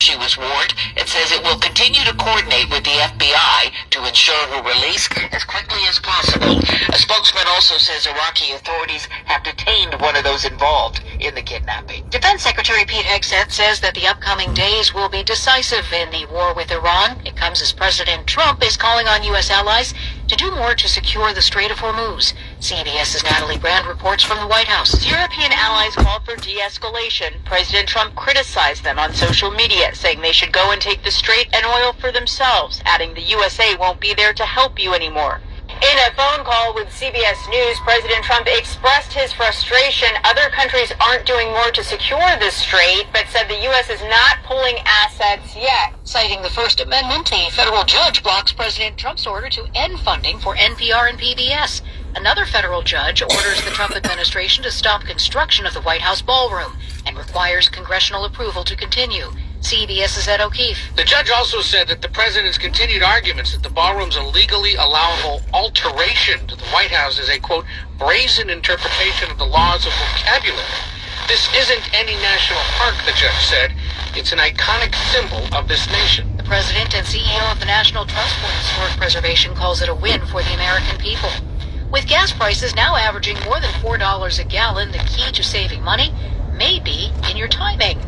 She was warned and says it will continue to coordinate with the FBI to ensure her release as quickly as possible. A spokesman also says Iraqi authorities have detained one of those involved in the kidnapping. Defense Secretary Pete Hegseth says that the upcoming days will be decisive in the war with Iran. It comes as President Trump is calling on U.S. allies to do more to secure the Strait of Hormuz. CBS's Natalie Brand reports from the White House. As European allies called for de-escalation, President Trump criticized them on social media, saying they should go and take the strait and oil for themselves, adding the USA won't be there to help you anymore. In a phone call with CBS News, President Trump expressed his frustration other countries aren't doing more to secure the strait, but said the U.S. is not pulling assets yet. Citing the First Amendment, the federal judge blocks President Trump's order to end funding for NPR and PBS. Another federal judge orders the Trump administration to stop construction of the White House ballroom and requires congressional approval to continue. CBS's Ed O'Keefe. The judge also said that the president's continued arguments that the ballroom's a legally allowable alteration to the White House is a, quote, brazen interpretation of the laws of vocabulary. This isn't any national park, the judge said. It's an iconic symbol of this nation. The president and CEO of the National Trust for Historic Preservation calls it a win for the American people. With gas prices now averaging more than $4 a gallon, the key to saving money may be in your timing.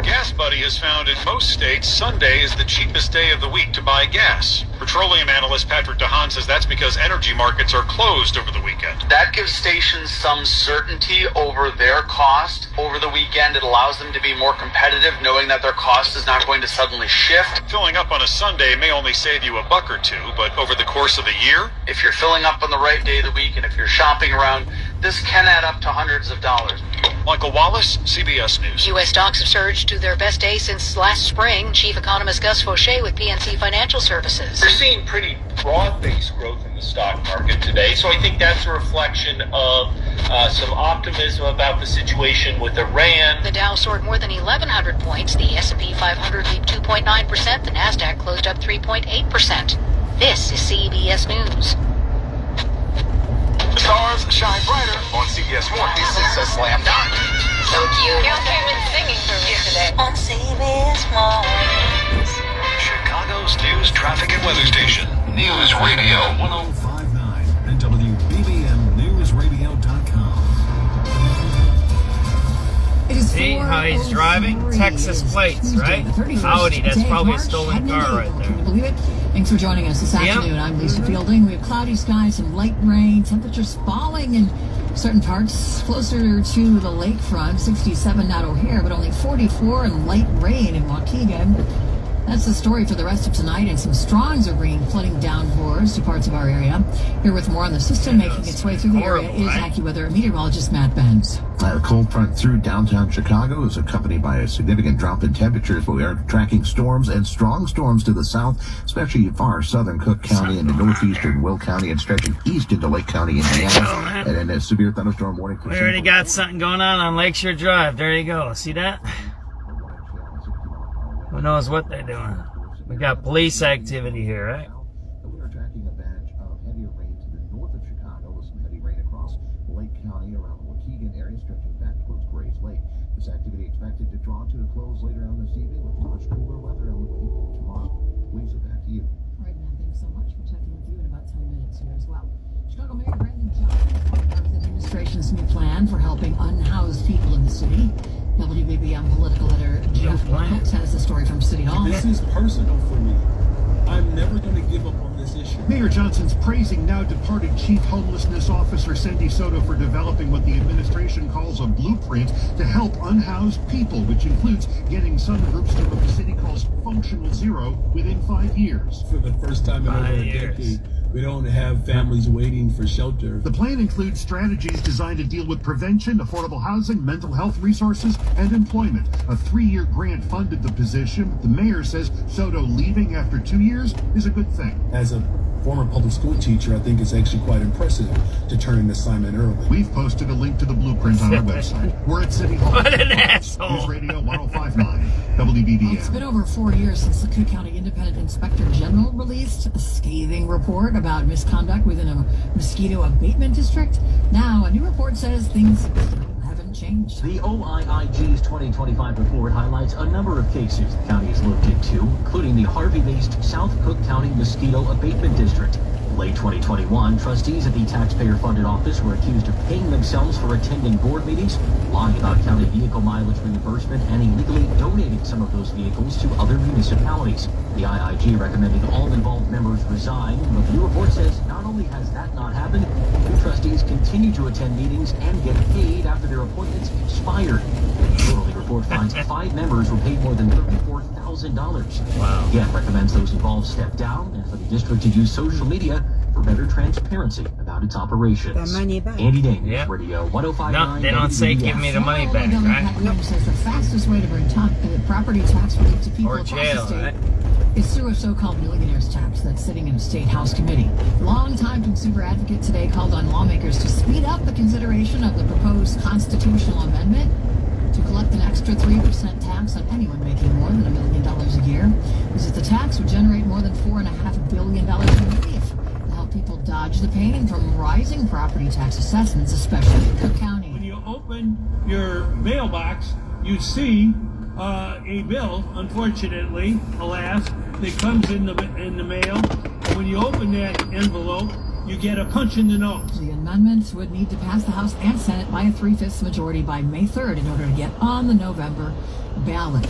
Gas Buddy has found in most states Sunday is the cheapest day of the week to buy gas. Petroleum analyst Patrick DeHaan says that's because energy markets are closed over the weekend. That gives stations some certainty over their cost. Over the weekend, it allows them to be more competitive, knowing that their cost is not going to suddenly shift. Filling up on a Sunday may only save you $1 or $2, but over the course of the year, if you're filling up on the right day of the week and if you're shopping around, this can add up to hundreds of dollars. Michael Wallace, CBS News. U.S. stocks have surged to their best day since last spring. Chief economist Gus Fauché with PNC Financial Services. We're seeing pretty broad-based growth in the stock market today, so I think that's a reflection of some optimism about the situation with Iran. The Dow soared more than 1,100 points. The S&P 500 leaped 2.9%. The Nasdaq closed up 3.8%. This is CBS News. The stars shine brighter on CBS 1. This is a slam dunk. So cute. You came in singing for me today. On CBS 1. Chicago's news, traffic, and weather station. News Radio 1059 and WBBMNewsRadio.com. It is See how he's driving? Texas plates, right? Audi, that's probably a stolen car right there. Can you believe it? Thanks for joining us this afternoon. I'm Lisa Fielding. We have cloudy skies and light rain, temperatures falling in certain parts closer to the lakefront, 67 at O'Hare, but only 44 and light rain in Waukegan. That's the story for the rest of tonight, and some storms of rain flooding downpours to parts of our area. Here with more on the system making its way through the area is AccuWeather meteorologist Matt Benz. A cold front through downtown Chicago is accompanied by a significant drop in temperatures. We are tracking storms and strong storms to the south, especially far southern Cook County into northeastern Will County and stretching east into Lake County, Indiana. And then a severe thunderstorm warning. We already got something going on Lakeshore Drive. There you go. See that? Who knows what they're doing? We got police activity here, right? We are tracking a batch of heavier rain to the north of Chicago with some heavy rain across Lake County around the Waukegan area, stretching back towards Grays Lake. This activity expected to draw to a close later on this evening with much cooler weather on the way tomorrow. Lisa, back to you. All right, man, thanks so much for checking with you in about 10 minutes here as well. Chicago Mayor Brandon Johnson is part of the administration's new plan for helping unhoused people in the city. WBBM political editor Jeff Wilkes has the story from City Hall. This is personal for me. I'm never going to give up on this issue. Mayor Johnson's praising now departed Chief Homelessness Officer Cindy Soto for developing what the administration calls a blueprint to help unhoused people, which includes getting some groups to what the city calls functional zero within 5 years. For the first time in over a decade, we don't have families waiting for shelter. The plan includes strategies designed to deal with prevention, affordable housing, mental health resources, and employment. A 3-year grant funded the position. The mayor says Soto leaving after 2 years is a good thing. As a former public school teacher, I think it's actually quite impressive to turn an assignment early. We've posted a link to the blueprint on our website. We're at City Hall. What an asshole. News Radio 1059 WBBM. Well, it's been over 4 years since the Cook County Independent Inspector General released a scathing report about misconduct within a mosquito abatement district. Now, a new report says things haven't unchanged. The OIIG's 2025 report highlights a number of cases the county has looked into, including the Harvey-based South Cook County Mosquito Abatement District. Late 2021, trustees at the taxpayer-funded office were accused of paying themselves for attending board meetings, lying about county vehicle mileage reimbursement, and illegally donating some of those vehicles to other municipalities. The IIG recommended all involved members resign, but the new report says not only has that not happened, new trustees continue to attend meetings and get paid after their appointments expired. The quarterly report finds 5 members were paid more than $34,000. Wow. Again, recommends those involved step down and for the district to use social media for better transparency about its operations. The money back. Andy Daniels, Radio 105.9. No, they don't say give me the money back, right? Nope. Says the fastest way to bring property tax relief to people Or across jail, the state right? is through a so-called millionaire's tax that's sitting in a state house committee. Longtime consumer advocate today called on lawmakers to speed up the consideration of the proposed constitutional amendment to collect an extra 3% tax on anyone making more than $1 million a year. Because the tax would generate more than $4.5 billion in relief to help people dodge the pain from rising property tax assessments, especially in Cook County. When you open your mailbox, you see a bill, unfortunately, alas, that comes in the mail. And when you open that envelope, you get a punch in the nose. The amendments would need to pass the House and Senate by a 3/5 majority by May 3rd in order to get on the November ballot.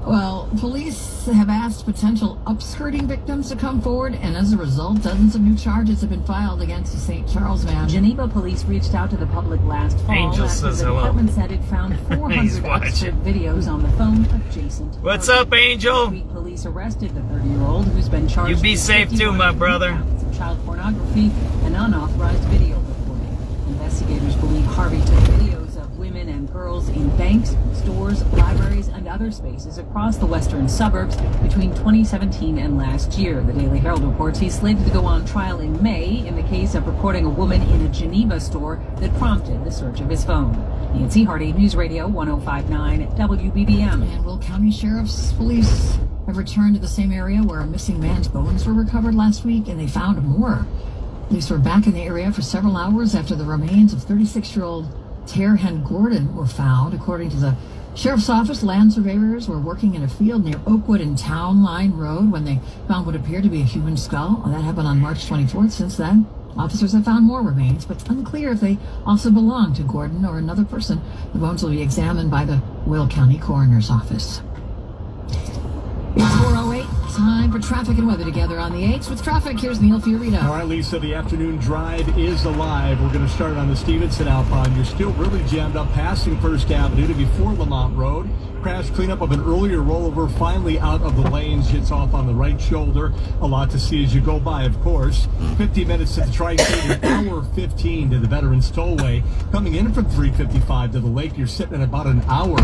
Well, police have asked potential upskirting victims to come forward, and as a result, dozens of new charges have been filed against a St. Charles man. Geneva police reached out to the public last fall Angel after says the hello. department said it found 400 upskirt videos on the phone adjacent. What's up, Angel? Police arrested the 30-year-old who's been charged. You be with safe too, 51 my brother. counts of child pornography and unauthorized video recording. Investigators believe Harvey took videos of women and girls in banks, stores, libraries, and other spaces across the western suburbs between 2017 and last year. The Daily Herald reports he's slated to go on trial in May in the case of recording a woman in a Geneva store that prompted the search of his phone. Nancy Hardy, News Radio 105.9 WBBM. And Will County Sheriff's Police have returned to the same area where a missing man's bones were recovered last week, and they found more. Police were back in the area for several hours after the remains of 36-year-old Terhan Gordon were found. According to the Sheriff's Office, land surveyors were working in a field near Oakwood and Town Line Road when they found what appeared to be a human skull. That happened on March 24th. Since then, officers have found more remains, but it's unclear if they also belong to Gordon or another person. The bones will be examined by the Will County Coroner's Office. It's 4:08. Time for traffic and weather together on the 8s. With traffic, here's Neil Fiorito. All right, Lisa, the afternoon drive is alive. We're going to start on the Stevenson outbound. You're still really jammed up passing First Avenue to before Lamont Road. Crash cleanup of an earlier rollover finally out of the lanes. Hits off on the right shoulder. A lot to see as you go by, of course. 50 minutes to the Tri-State, an hour 15 to the Veterans Tollway. Coming in from 355 to the lake, you're sitting at about an hour.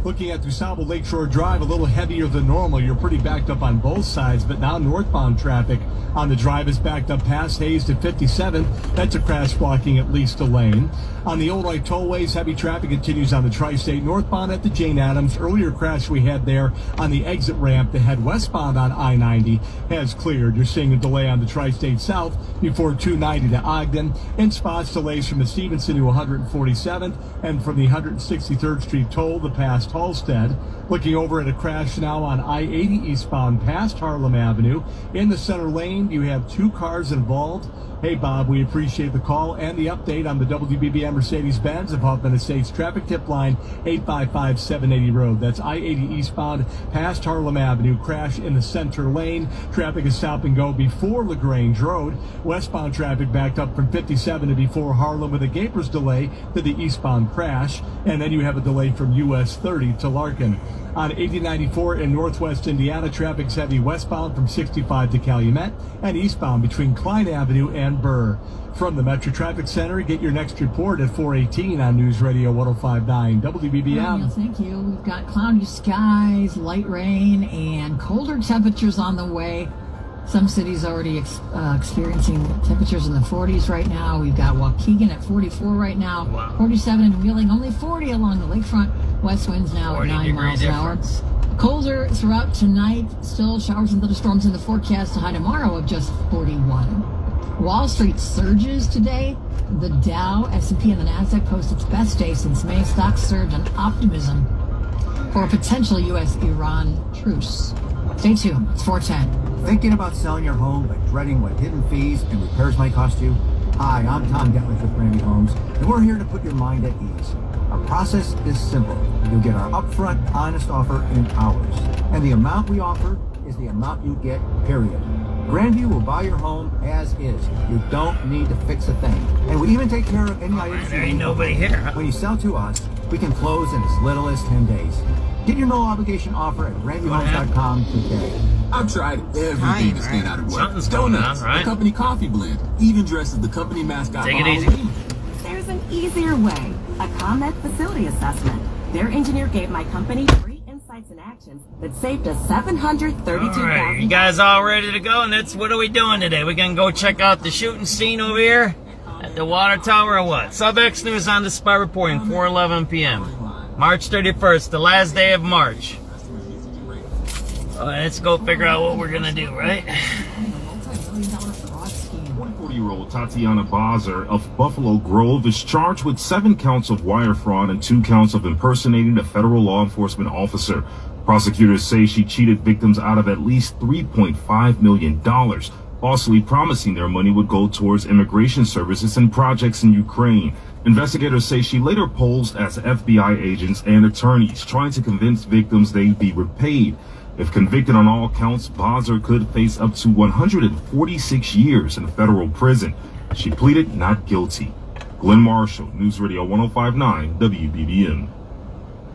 Looking at DuSable Lakeshore Drive, a little heavier than normal. You're pretty backed up on both sides, but now northbound traffic on the drive is backed up past Hayes to 57. That's a crash blocking at least a lane. On the Old Light Tollways, heavy traffic continues on the Tri-State northbound at the Jane Addams. Earlier crash we had there on the exit ramp to head westbound on I-90 has cleared. You're seeing a delay on the Tri-State South before 290 to Ogden. In spots, delays from the Stevenson to 147th and from the 163rd Street toll to past Halstead. Looking over at a crash now on I-80 eastbound past Harlem Avenue. In the center lane, you have 2 cars involved. Hey, Bob, we appreciate the call and the update on the WBBM Mercedes-Benz of Huffman Estates traffic tip line 855-780 Road. That's I-80 eastbound past Harlem Avenue. Crash in the center lane. Traffic is stop and go before LaGrange Road. Westbound traffic backed up from 57 to before Harlem with a Gapers delay to the eastbound crash. And then you have a delay from US 30 to Larkin. On 8094 in northwest Indiana, traffic's heavy westbound from 65 to Calumet and eastbound between Klein Avenue and Burr. From the Metro Traffic Center, get your next report at 4:18 on News Radio 105.9 WBBM. Well, thank you. We've got cloudy skies, light rain, and colder temperatures on the way. Some cities already experiencing temperatures in the 40s right now. We've got Waukegan at 44 right now, 47 in Wheeling, only 40 along the lakefront. West winds now at 9 miles an hour. Colder throughout tonight. Still showers and thunderstorms in the forecast. A high tomorrow of just 41. Wall Street surges today. The Dow, S&P, and the Nasdaq post its best day since May. Stocks surged on optimism for a potential U.S.-Iran truce. Stay tuned. It's 410. Thinking about selling your home but dreading what hidden fees and repairs might cost you? Hi, I'm Tom Getlich with Granby Homes, and we're here to put your mind at ease. Our process is simple. You'll get our upfront, honest offer in hours. And the amount we offer is the amount you get, period. Grandview will buy your home as is. You don't need to fix a thing. And we even take care of any items There ain't nobody here. Huh? When you sell to us, we can close in as little as 10 days. Get your no obligation offer at grandviewhomes.com today. I've tried everything to stand out at work. Something's Donuts, going on, right? the company coffee blend, even dressed as the company mascot. Take it easy. There's an easier way. A ComEd facility assessment. Their engineer gave my company free insights and actions that saved us $732,000. All right, you guys all ready to go? And that's what are we doing today? We're gonna go check out the shooting scene over here at the water tower or what? SubX.News on the spot reporting, 4:11 p.m. March 31st, the last day of March. Let's go figure out what we're gonna do, right? 44-year-old Tatiana Bazer of Buffalo Grove is charged with 7 counts of wire fraud and 2 counts of impersonating a federal law enforcement officer. Prosecutors say she cheated victims out of at least $3.5 million, falsely promising their money would go towards immigration services and projects in Ukraine. Investigators say she later posed as FBI agents and attorneys, trying to convince victims they'd be repaid. If convicted on all counts, Bazer could face up to 146 years in federal prison. She pleaded not guilty. Glenn Marshall, News Radio 105.9 WBBM.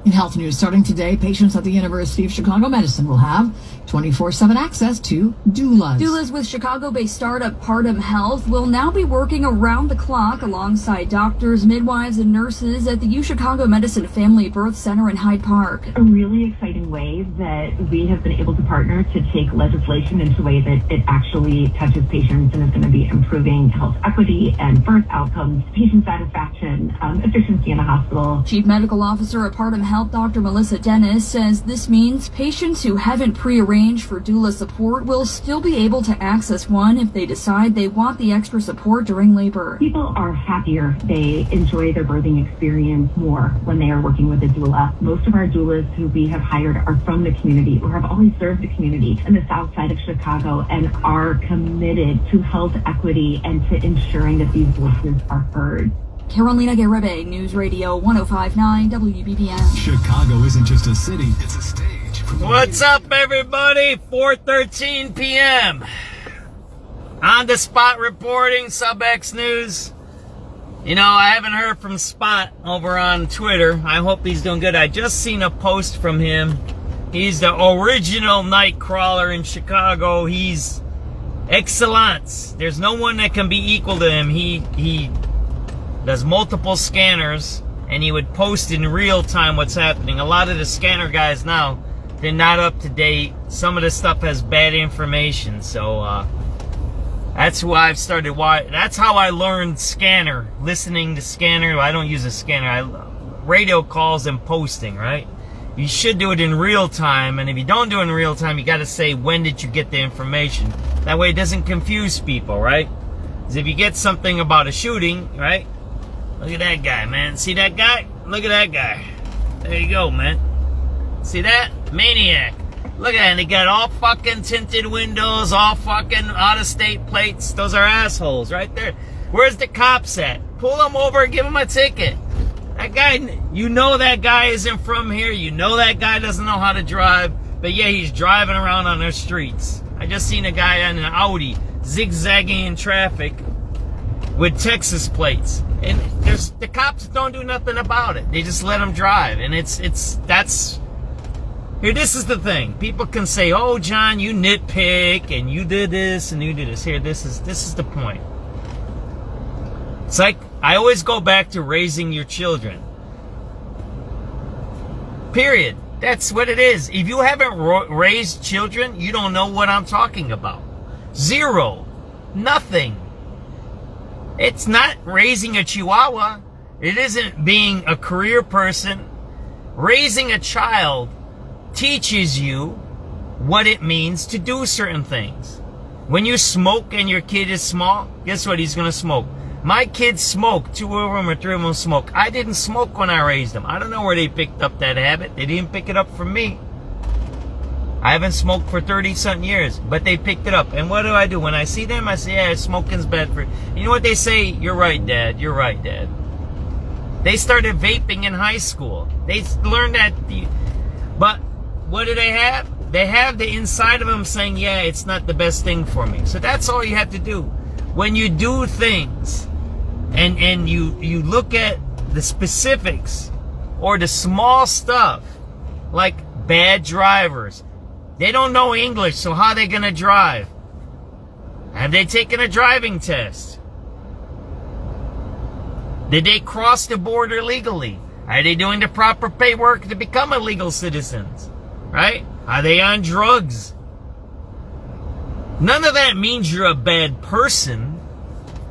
In health news, starting today, patients at the University of Chicago Medicine will have 24/7 access to doulas. Doulas with Chicago-based startup Partum Health will now be working around the clock alongside doctors, midwives, and nurses at the U Chicago Medicine Family Birth Center in Hyde Park. A really exciting way that we have been able to partner to take legislation into a way that it actually touches patients and is going to be improving health equity and birth outcomes, patient satisfaction, efficiency in the hospital. Chief Medical Officer at Partum Health, Dr. Melissa Dennis, says this means patients who haven't prearranged for doula support will still be able to access one if they decide they want the extra support during labor. People are happier. They enjoy their birthing experience more when they are working with a doula. Most of our doulas who we have hired are from the community or have always served the community in the south side of Chicago and are committed to health equity and to ensuring that these voices are heard. Carolina Garebe, News Radio 105.9 WBBM. Chicago isn't just a city, it's a stage. What's up, everybody? 4:13 p.m. On the spot reporting, SubX.News. You know, I haven't heard from Spot over on Twitter. I hope he's doing good. I just seen a post from him. He's the original night crawler in Chicago. He's excellence. There's no one that can be equal to him. He does multiple scanners, and he would post in real time what's happening. A lot of the scanner guys now, they're not up to date. Some of the stuff has bad information, so that's who I've started. That's how I learned scanner, listening to scanner. I don't use a scanner. Radio calls and posting, right? You should do it in real time, and if you don't do it in real time, you got to say when did you get the information. That way it doesn't confuse people, right? Because if you get something about a shooting, right? Look at that guy, man. See that guy? Look at that guy. There you go, man. See that? Maniac. Look at that. And they got all fucking tinted windows, all fucking out-of-state plates. Those are assholes right there. Where's the cops at? Pull them over and give them a ticket. That guy, you know that guy isn't from here. You know that guy doesn't know how to drive. But yeah, he's driving around on our streets. I just seen a guy on an Audi zigzagging in traffic with Texas plates. And the cops don't do nothing about it. They just let them drive. And here, this is the thing. People can say, oh, John, you nitpick, and you did this, and you did this. Here, this is the point. It's like, I always go back to raising your children. Period. That's what it is. If you haven't raised children, you don't know what I'm talking about. Zero. Nothing. It's not raising a chihuahua. It isn't being a career person. Raising a child teaches you what it means to do certain things. When you smoke and your kid is small, guess what? He's going to smoke. My kids smoke. 2 of them or 3 of them smoke. I didn't smoke when I raised them. I don't know where they picked up that habit. They didn't pick it up from me. I haven't smoked for 30-something years, but they picked it up. And what do? When I see them, I say, yeah, smoking's bad for you. You know what they say? You're right, Dad. You're right, Dad. They started vaping in high school. They learned that. But what do they have? They have the inside of them saying, yeah, it's not the best thing for me. So that's all you have to do. When you do things and you look at the specifics or the small stuff, like bad drivers. They don't know English, so how are they going to drive? Have they taken a driving test? Did they cross the border legally? Are they doing the proper paperwork to become a legal citizens? Right? Are they on drugs? None of that means you're a bad person.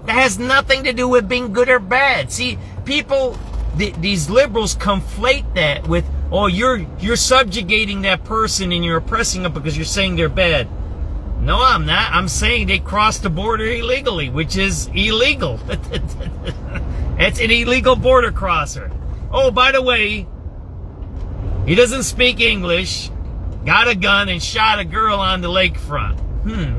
That has nothing to do with being good or bad. See, people, these liberals conflate that with, oh, you're subjugating that person and you're oppressing them because you're saying they're bad. No, I'm not. I'm saying they crossed the border illegally, which is illegal. It's an illegal border crosser. Oh, by the way, he doesn't speak English, got a gun and shot a girl on the lakefront.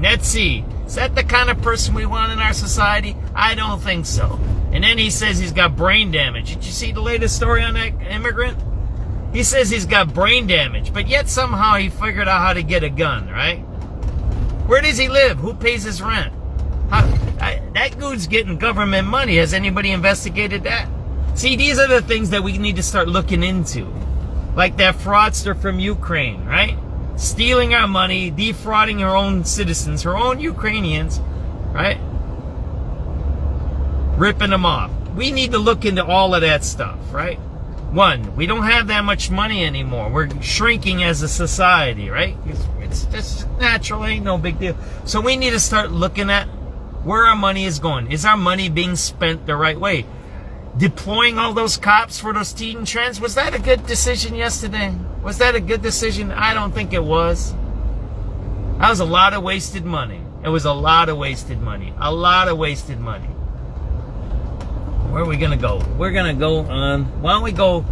Let's see. Is that the kind of person we want in our society? I don't think so. And then he says he's got brain damage. Did you see the latest story on that immigrant? He says he's got brain damage, but yet somehow he figured out how to get a gun, right? Where does he live? Who pays his rent? That dude's getting government money. Has anybody investigated that? See, these are the things that we need to start looking into. Like that fraudster from Ukraine, right? Stealing our money, defrauding her own citizens, her own Ukrainians, right? Ripping them off. We need to look into all of that stuff, right? One, we don't have that much money anymore. We're shrinking as a society, right? It's just natural, ain't no big deal. So we need to start looking at where our money is going. Is our money being spent the right way? Deploying all those cops for those teen trends, was that a good decision yesterday? Was that a good decision? I don't think it was. That was a lot of wasted money. It was a lot of wasted money. A lot of wasted money. Where are we going to go? We're going to go on, why don't we go,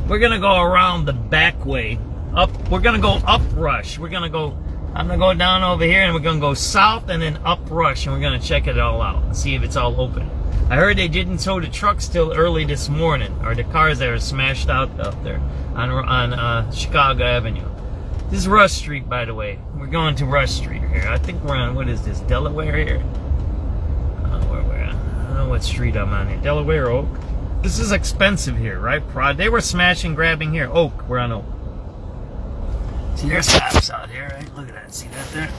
we're going to go around the back way. Up, we're going to go up rush. We're going to go, I'm going to go down over here and we're going to go south and then up rush and we're going to check it all out and see if it's all open. I heard they didn't tow the trucks till early this morning, or the cars that are smashed out up there on Chicago Avenue. This is Rush Street, by the way. We're going to Rush Street here. I think we're on, what is this, Delaware here? Where we're at. I don't know what street I'm on here. Delaware, Oak. This is expensive here, right? They were smashing, grabbing here. Oak, we're on Oak. See, there's cops out here, right? Look at that. See that there?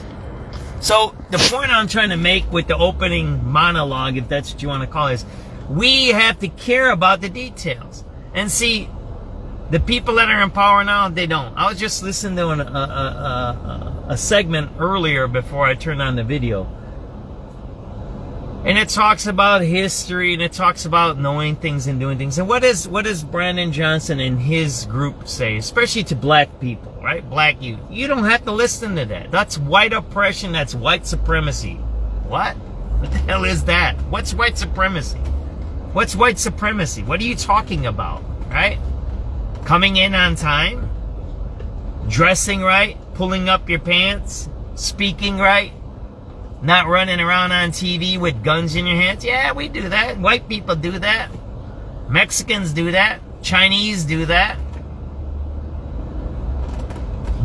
So the point I'm trying to make with the opening monologue, if that's what you want to call it, is we have to care about the details. And see, the people that are in power now, they don't. I was just listening to a segment earlier before I turned on the video. And it talks about history and it talks about knowing things and doing things. And what does Brandon Johnson and his group say, especially to black people, right? Black youth. You don't have to listen to that. That's white oppression. That's white supremacy. What? What the hell is that? What's white supremacy? What's white supremacy? What are you talking about, right? Coming in on time? Dressing right? Pulling up your pants? Speaking right? Not running around on TV with guns in your hands. Yeah, we do that. White people do that. Mexicans do that. Chinese do that.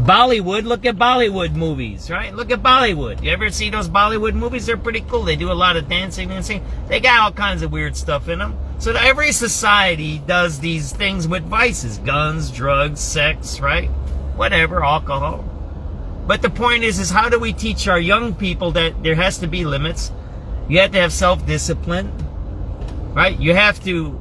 Bollywood, look at Bollywood movies, right? Look at Bollywood. You ever see those Bollywood movies? They're pretty cool. They do a lot of dancing and singing. They got all kinds of weird stuff in them. So every society does these things with vices. Guns, drugs, sex, right? Whatever, alcohol. But the point is how do we teach our young people that there has to be limits? You have to have self-discipline, right? You have to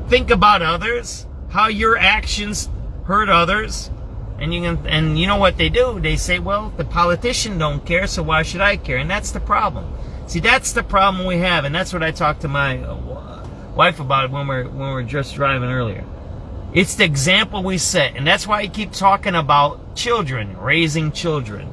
think about others, how your actions hurt others. And you know what they do? They say, well, the politician don't care, so why should I care? And that's the problem. See, that's the problem we have, and that's what I talked to my wife about when we're just driving earlier. It's the example we set, and that's why I keep talking about children, raising children.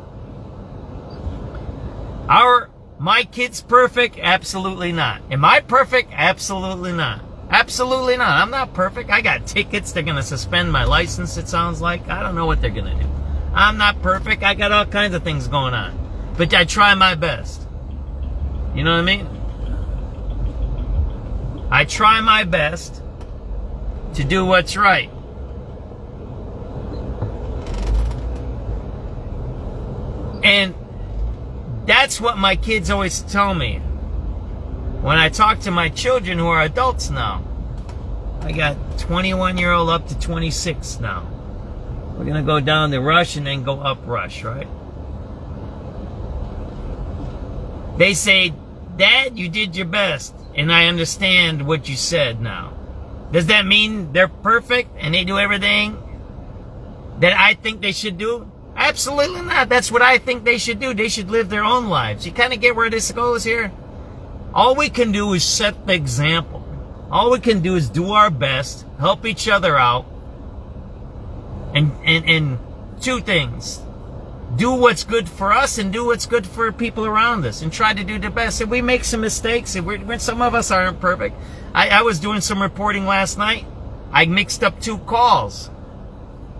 My kid's perfect? Absolutely not. Am I perfect? Absolutely not. Absolutely not. I'm not perfect. I got tickets. They're going to suspend my license, it sounds like. I don't know what they're going to do. I'm not perfect. I got all kinds of things going on. But I try my best. You know what I mean? I try my best to do what's right. And that's what my kids always tell me. When I talk to my children who are adults now. I got 21-year-old up to 26 now. We're going to go down the Rush and then go up Rush, right? They say, Dad, you did your best. And I understand what you said now. Does that mean they're perfect and they do everything that I think they should do? Absolutely not. That's what I think they should do. They should live their own lives. You kind of get where this goes here? All we can do is set the example. All we can do is do our best, help each other out, and two things. Do what's good for us and do what's good for people around us and try to do the best. If we make some mistakes, some of us aren't perfect. I was doing some reporting last night. I mixed up 2 calls.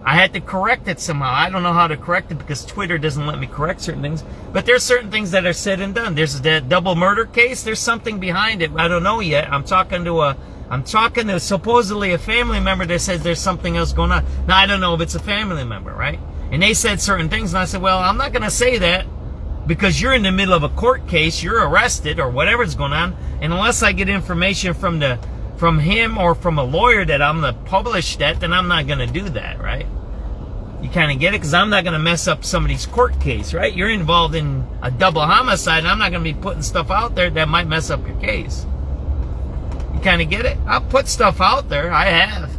I had to correct it somehow. I don't know how to correct it because Twitter doesn't let me correct certain things. But there's certain things that are said and done. There's that double murder case. There's something behind it. I don't know yet. I'm talking to supposedly a family member that says there's something else going on. Now, I don't know if it's a family member, right? And they said certain things, and I said, well, I'm not going to say that because you're in the middle of a court case, you're arrested or whatever's going on, and unless I get information from him or from a lawyer that I'm going to publish that, then I'm not going to do that, right? You kind of get it? Because I'm not going to mess up somebody's court case, right? You're involved in a double homicide, and I'm not going to be putting stuff out there that might mess up your case. You kind of get it? I'll put stuff out there. I have.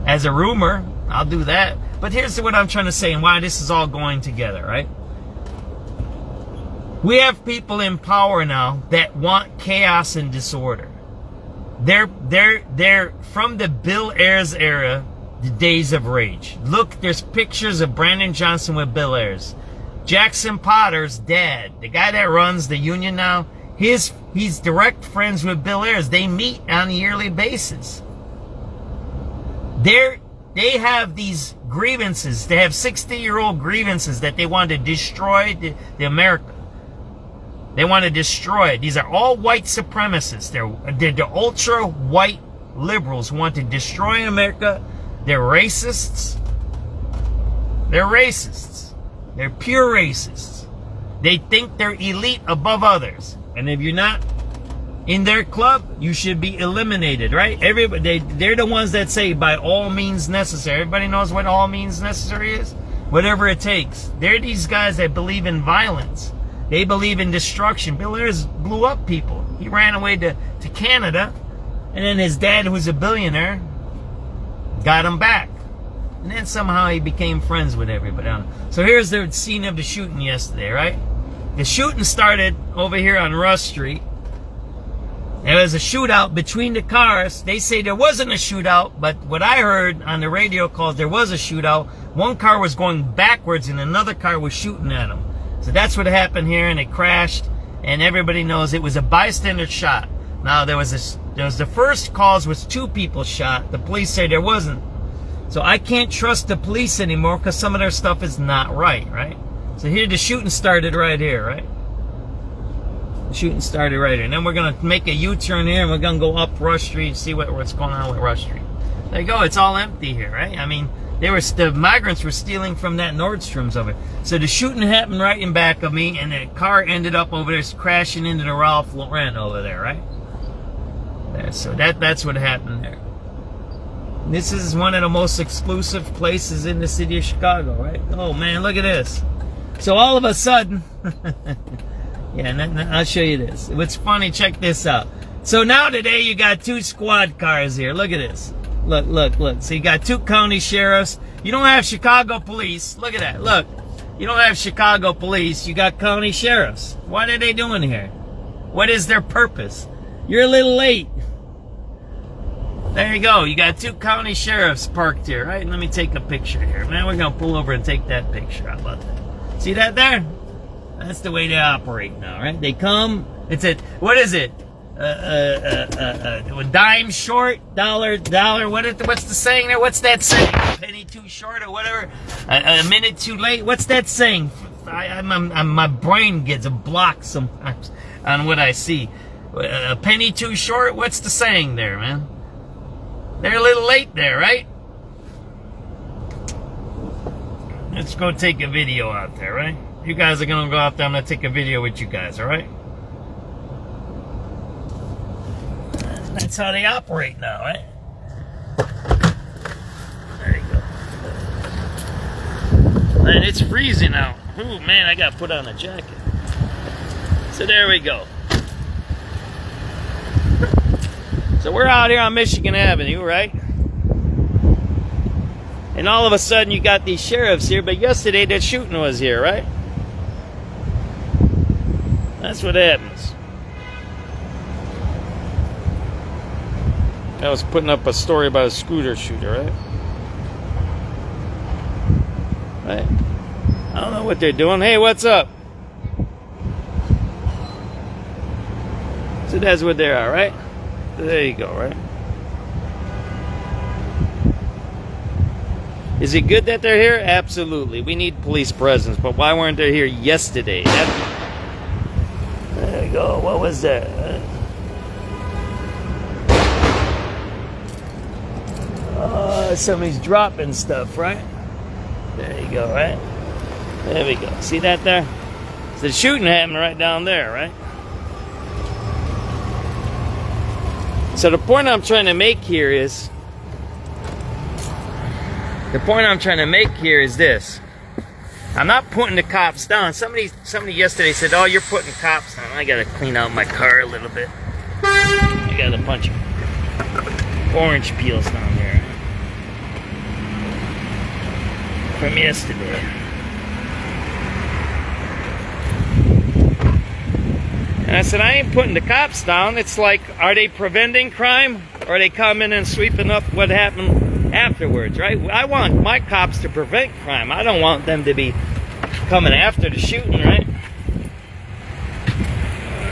As a rumor, I'll do that. But here's what I'm trying to say and why this is all going together, right? We have people in power now that want chaos and disorder. They're from the Bill Ayers era, the days of rage. Look, there's pictures of Brandon Johnson with Bill Ayers. Jackson Potter's dad, the guy that runs the union now, he's direct friends with Bill Ayers. They meet on a yearly basis. They have these grievances. They have 60-year-old grievances that they want to destroy the America. They want to destroy it. These are all white supremacists. They're the ultra-white liberals who want to destroy America. They're racists. They're racists. They're pure racists. They think they're elite above others. And if you're not in their club, you should be eliminated, right? They're the ones that say by all means necessary. Everybody knows what all means necessary is? Whatever it takes. They're these guys that believe in violence. They believe in destruction. Bill Ayers blew up people. He ran away to Canada, and then his dad, who's a billionaire, got him back. And then somehow he became friends with everybody. So here's the scene of the shooting yesterday, right? The shooting started over here on Rush Street. There was a shootout between the cars. They say there wasn't a shootout, but what I heard on the radio calls, there was a shootout. One car was going backwards and another car was shooting at them. So that's what happened here, and it crashed, and everybody knows it was a bystander shot. Now, there was the first cause was 2 people shot. The police say there wasn't. So I can't trust the police anymore because some of their stuff is not right? So here the shooting started right here, right? The shooting started right here. And then we're going to make a U-turn here, and we're going to go up Rush Street and see what's going on with Rush Street. There you go. It's all empty here, right? I mean, the migrants were stealing from that Nordstrom's over. So the shooting happened right in back of me, and the car ended up over there crashing into the Ralph Lauren over there, right? There. So that's what happened there. This is one of the most exclusive places in the city of Chicago, right? Oh, man, look at this. So all of a sudden, yeah, and I'll show you this. What's funny, check this out. So now today you got 2 squad cars here. Look at this. Look. So you got 2 county sheriffs. You don't have Chicago police. Look at that. Look. You don't have Chicago police. You got county sheriffs. What are they doing here? What is their purpose? You're a little late. There you go. You got 2 county sheriffs parked here, right? Let me take a picture here. Man, we're going to pull over and take that picture. How about that? See that there? That's the way they operate now, right? They come, it's a, what is it? A dime short, dollar, what's the saying there? What's that saying? A penny too short or whatever? A minute too late? What's that saying? My brain gets a block sometimes on what I see. A penny too short? What's the saying there, man? They're a little late there, right? Let's go take a video out there, right? You guys are gonna go out there, I'm gonna take a video with you guys, alright? That's how they operate now, right? There you go. Man, it's freezing out. Ooh, man, I gotta put on a jacket. So there we go. So we're out here on Michigan Avenue, right? And all of a sudden you got these sheriffs here, but yesterday that shooting was here, right? That's what happens. I was putting up a story about a scooter shooter, right? Right? I don't know what they're doing. Hey, what's up? So that's what they are, right? So there you go, right? Is it good that they're here? Absolutely. We need police presence, but why weren't they here yesterday? There you go. What was that? Somebody's dropping stuff, right? There you go, right? There we go. See that there? So the shooting happened right down there, right? So the point I'm trying to make here is this. I'm not putting the cops down. Somebody yesterday said, oh, you're putting cops down. I gotta clean out my car a little bit. I got a bunch of orange peels down there from yesterday. And I said, I ain't putting the cops down. It's like, are they preventing crime? Or are they coming and sweeping up what happened afterwards, right? I want my cops to prevent crime. I don't want them to be coming after the shooting, right?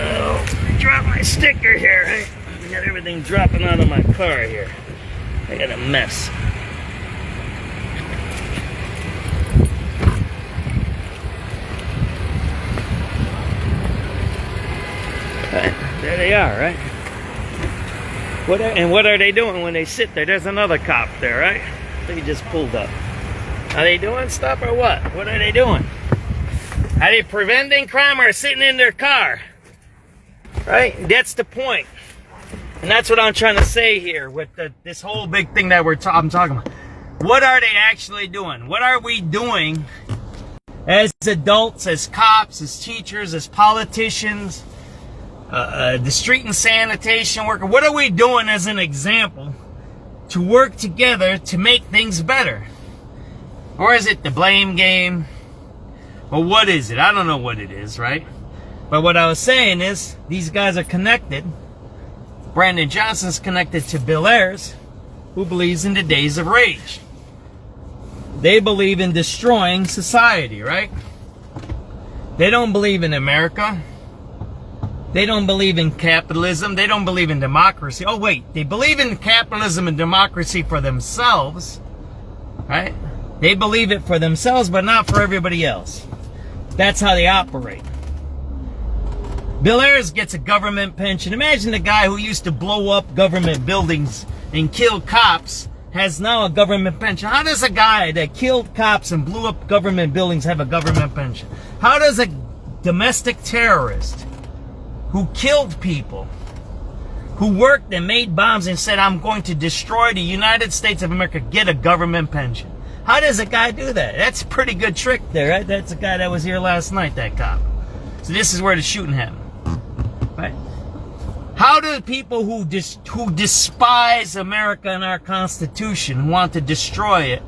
Oh, drop my sticker here, right? I got everything dropping out of my car here. I got a mess. There they are, right? What are they doing when they sit there? There's another cop there, right? They just pulled up. Are they doing stuff or what? What are they doing? Are they preventing crime or sitting in their car? Right? That's the point. And that's what I'm trying to say here with this whole big thing that I'm talking about. What are they actually doing? What are we doing as adults, as cops, as teachers, as politicians, the street and sanitation worker? What are we doing as an example to work together to make things better? Or is it the blame game? Or what is it? I don't know what it is, right? But what I was saying is, these guys are connected. Brandon Johnson's connected to Bill Ayers, who believes in the days of rage. They believe in destroying society, right? They don't believe in America. They don't believe in capitalism. They don't believe in democracy. Oh, wait. They believe in capitalism and democracy for themselves, right? They believe it for themselves, but not for everybody else. That's how they operate. Bill Ayers gets a government pension. Imagine the guy who used to blow up government buildings and kill cops has now a government pension. How does a guy that killed cops and blew up government buildings have a government pension? How does a domestic terrorist who killed people, who worked and made bombs and said, I'm going to destroy the United States of America, get a government pension? How does a guy do that? That's a pretty good trick there, right? That's a guy that was here last night, that cop. So this is where the shooting happened, right? How do people who despise America and our Constitution, want to destroy it,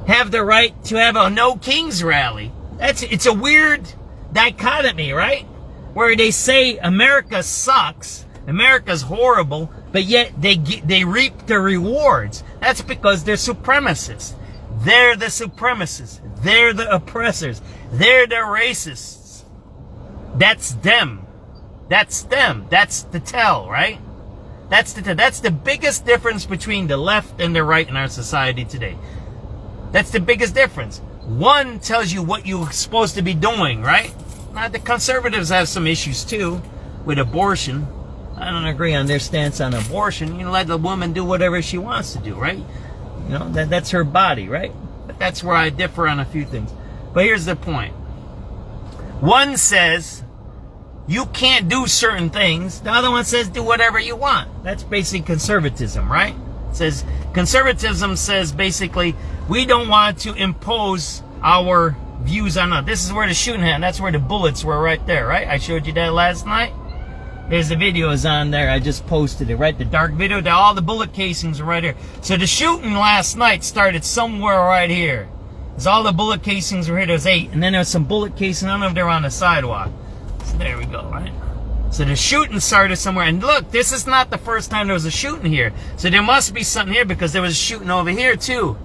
have the right to have a No Kings rally? It's a weird dichotomy, right? Where they say America sucks, America's horrible, but yet they reap the rewards. That's because they're supremacists. They're the supremacists. They're the oppressors. They're the racists. That's them. That's them. That's the tell, right? That's the biggest difference between the left and the right in our society today. That's the biggest difference. One tells you what you're supposed to be doing, right? Now, the conservatives have some issues too with abortion. I don't agree on their stance on abortion. You let the woman do whatever she wants to do, right? You know, that's her body, right? But that's where I differ on a few things. But here's the point. One says you can't do certain things. The other one says do whatever you want. That's basically conservatism, right? It says conservatism says basically we don't want to impose our views on us. This is where the shooting happened. That's where the bullets were right there, right? I showed you that last night. There's the videos on there. I just posted it, right? The dark video. All the bullet casings are right here. So the shooting last night started somewhere right here. Because all the bullet casings were here. There was 8. And then there was some bullet casings. I don't know if they're on the sidewalk. So there we go, right? So the shooting started somewhere. And look, this is not the first time there was a shooting here. So there must be something here because there was a shooting over here too.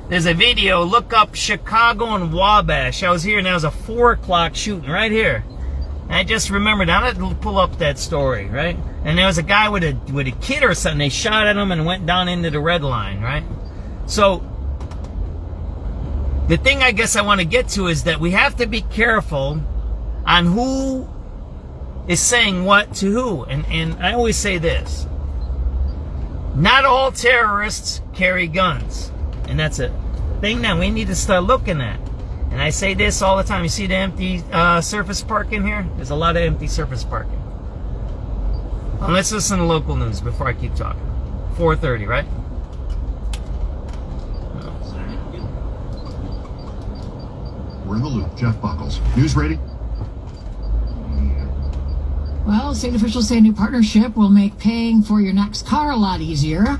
There's a video. Look up Chicago and Wabash. I was here and there was a 4 o'clock shooting right here. I just remembered, I had to pull up that story, right? And there was a guy with a kid or something. They shot at him and went down into the red line, right? So, the thing I guess I want to get to is that we have to be careful on who is saying what to who. And I always say this. Not all terrorists carry guns. And that's a thing that we need to start looking at. And I say this all the time. You see the empty surface parking here? There's a lot of empty surface parking. Well, let's listen to local news before I keep talking. 4:30, right? We're in the loop. Jeff Buckles. News rating? Well, state officials say a new partnership will make paying for your next car a lot easier.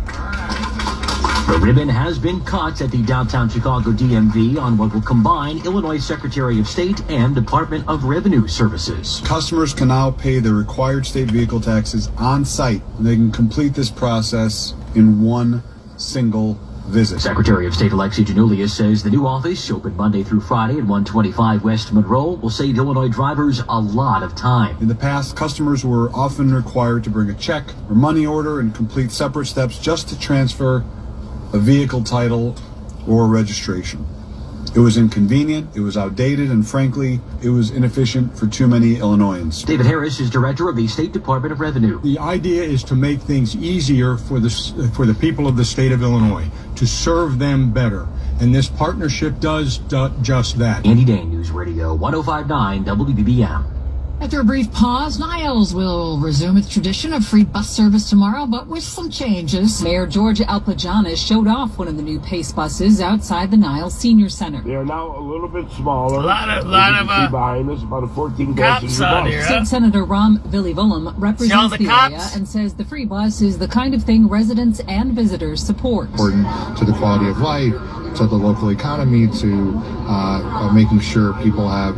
The ribbon has been cut at the downtown Chicago DMV on what will combine Illinois Secretary of State and Department of Revenue Services. Customers can now pay their required state vehicle taxes on site. They can complete this process in one single visit. Secretary of State Alexi Janulius says the new office, open Monday through Friday at 125 West Monroe, will save Illinois drivers a lot of time. In the past, customers were often required to bring a check or money order and complete separate steps just to transfer a vehicle title or registration. It was inconvenient, it was outdated, and frankly, it was inefficient for too many Illinoisans. David Harris is director of the State Department of Revenue. The idea is to make things easier for the people of the state of Illinois, to serve them better. And this partnership does just that. Andy Dane, News Radio 105.9 WBBM. After a brief pause, Niles will resume its tradition of free bus service tomorrow, but with some changes. Mayor George Alpajanis showed off one of the new PACE buses outside the Niles Senior Center. They are now a little bit smaller. A lot of behind us, about a 14 cops out here. State Senator Ram Villivolam represents the area and says the free bus is the kind of thing residents and visitors support. Important to the quality of life, to the local economy, to making sure people have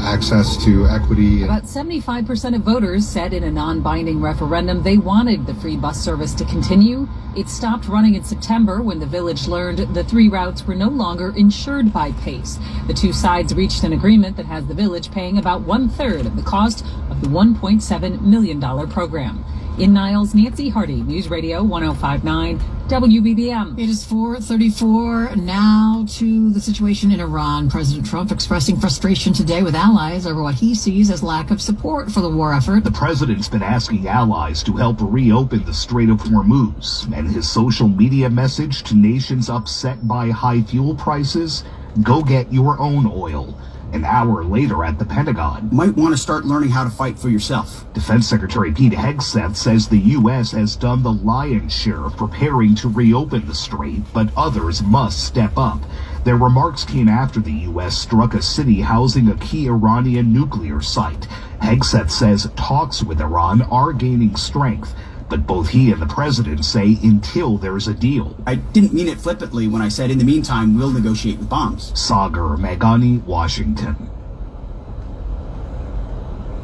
access to equity. About 75% of voters said in a non-binding referendum they wanted the free bus service to continue. It stopped running in September when the village learned the 3 routes were no longer insured by PACE. The two sides reached an agreement that has the village paying about 1/3 of the cost of the $1.7 million program. In Niles, Nancy Hardy, News Radio 105.9 WBBM. It is 4:34 now to the situation in Iran. President Trump expressing frustration today with allies over what he sees as lack of support for the war effort. The president's been asking allies to help reopen the Strait of Hormuz, and his social media message to nations upset by high fuel prices: go get your own oil. An hour later at the Pentagon. Might want to start learning how to fight for yourself. Defense Secretary Pete Hegseth says the U.S. has done the lion's share of preparing to reopen the strait, but others must step up. Their remarks came after the U.S. struck a city housing a key Iranian nuclear site. Hegseth says talks with Iran are gaining strength, but both he and the president say until there's a deal. I didn't mean it flippantly when I said, in the meantime, we'll negotiate with bombs. Sagar Meghani, Washington.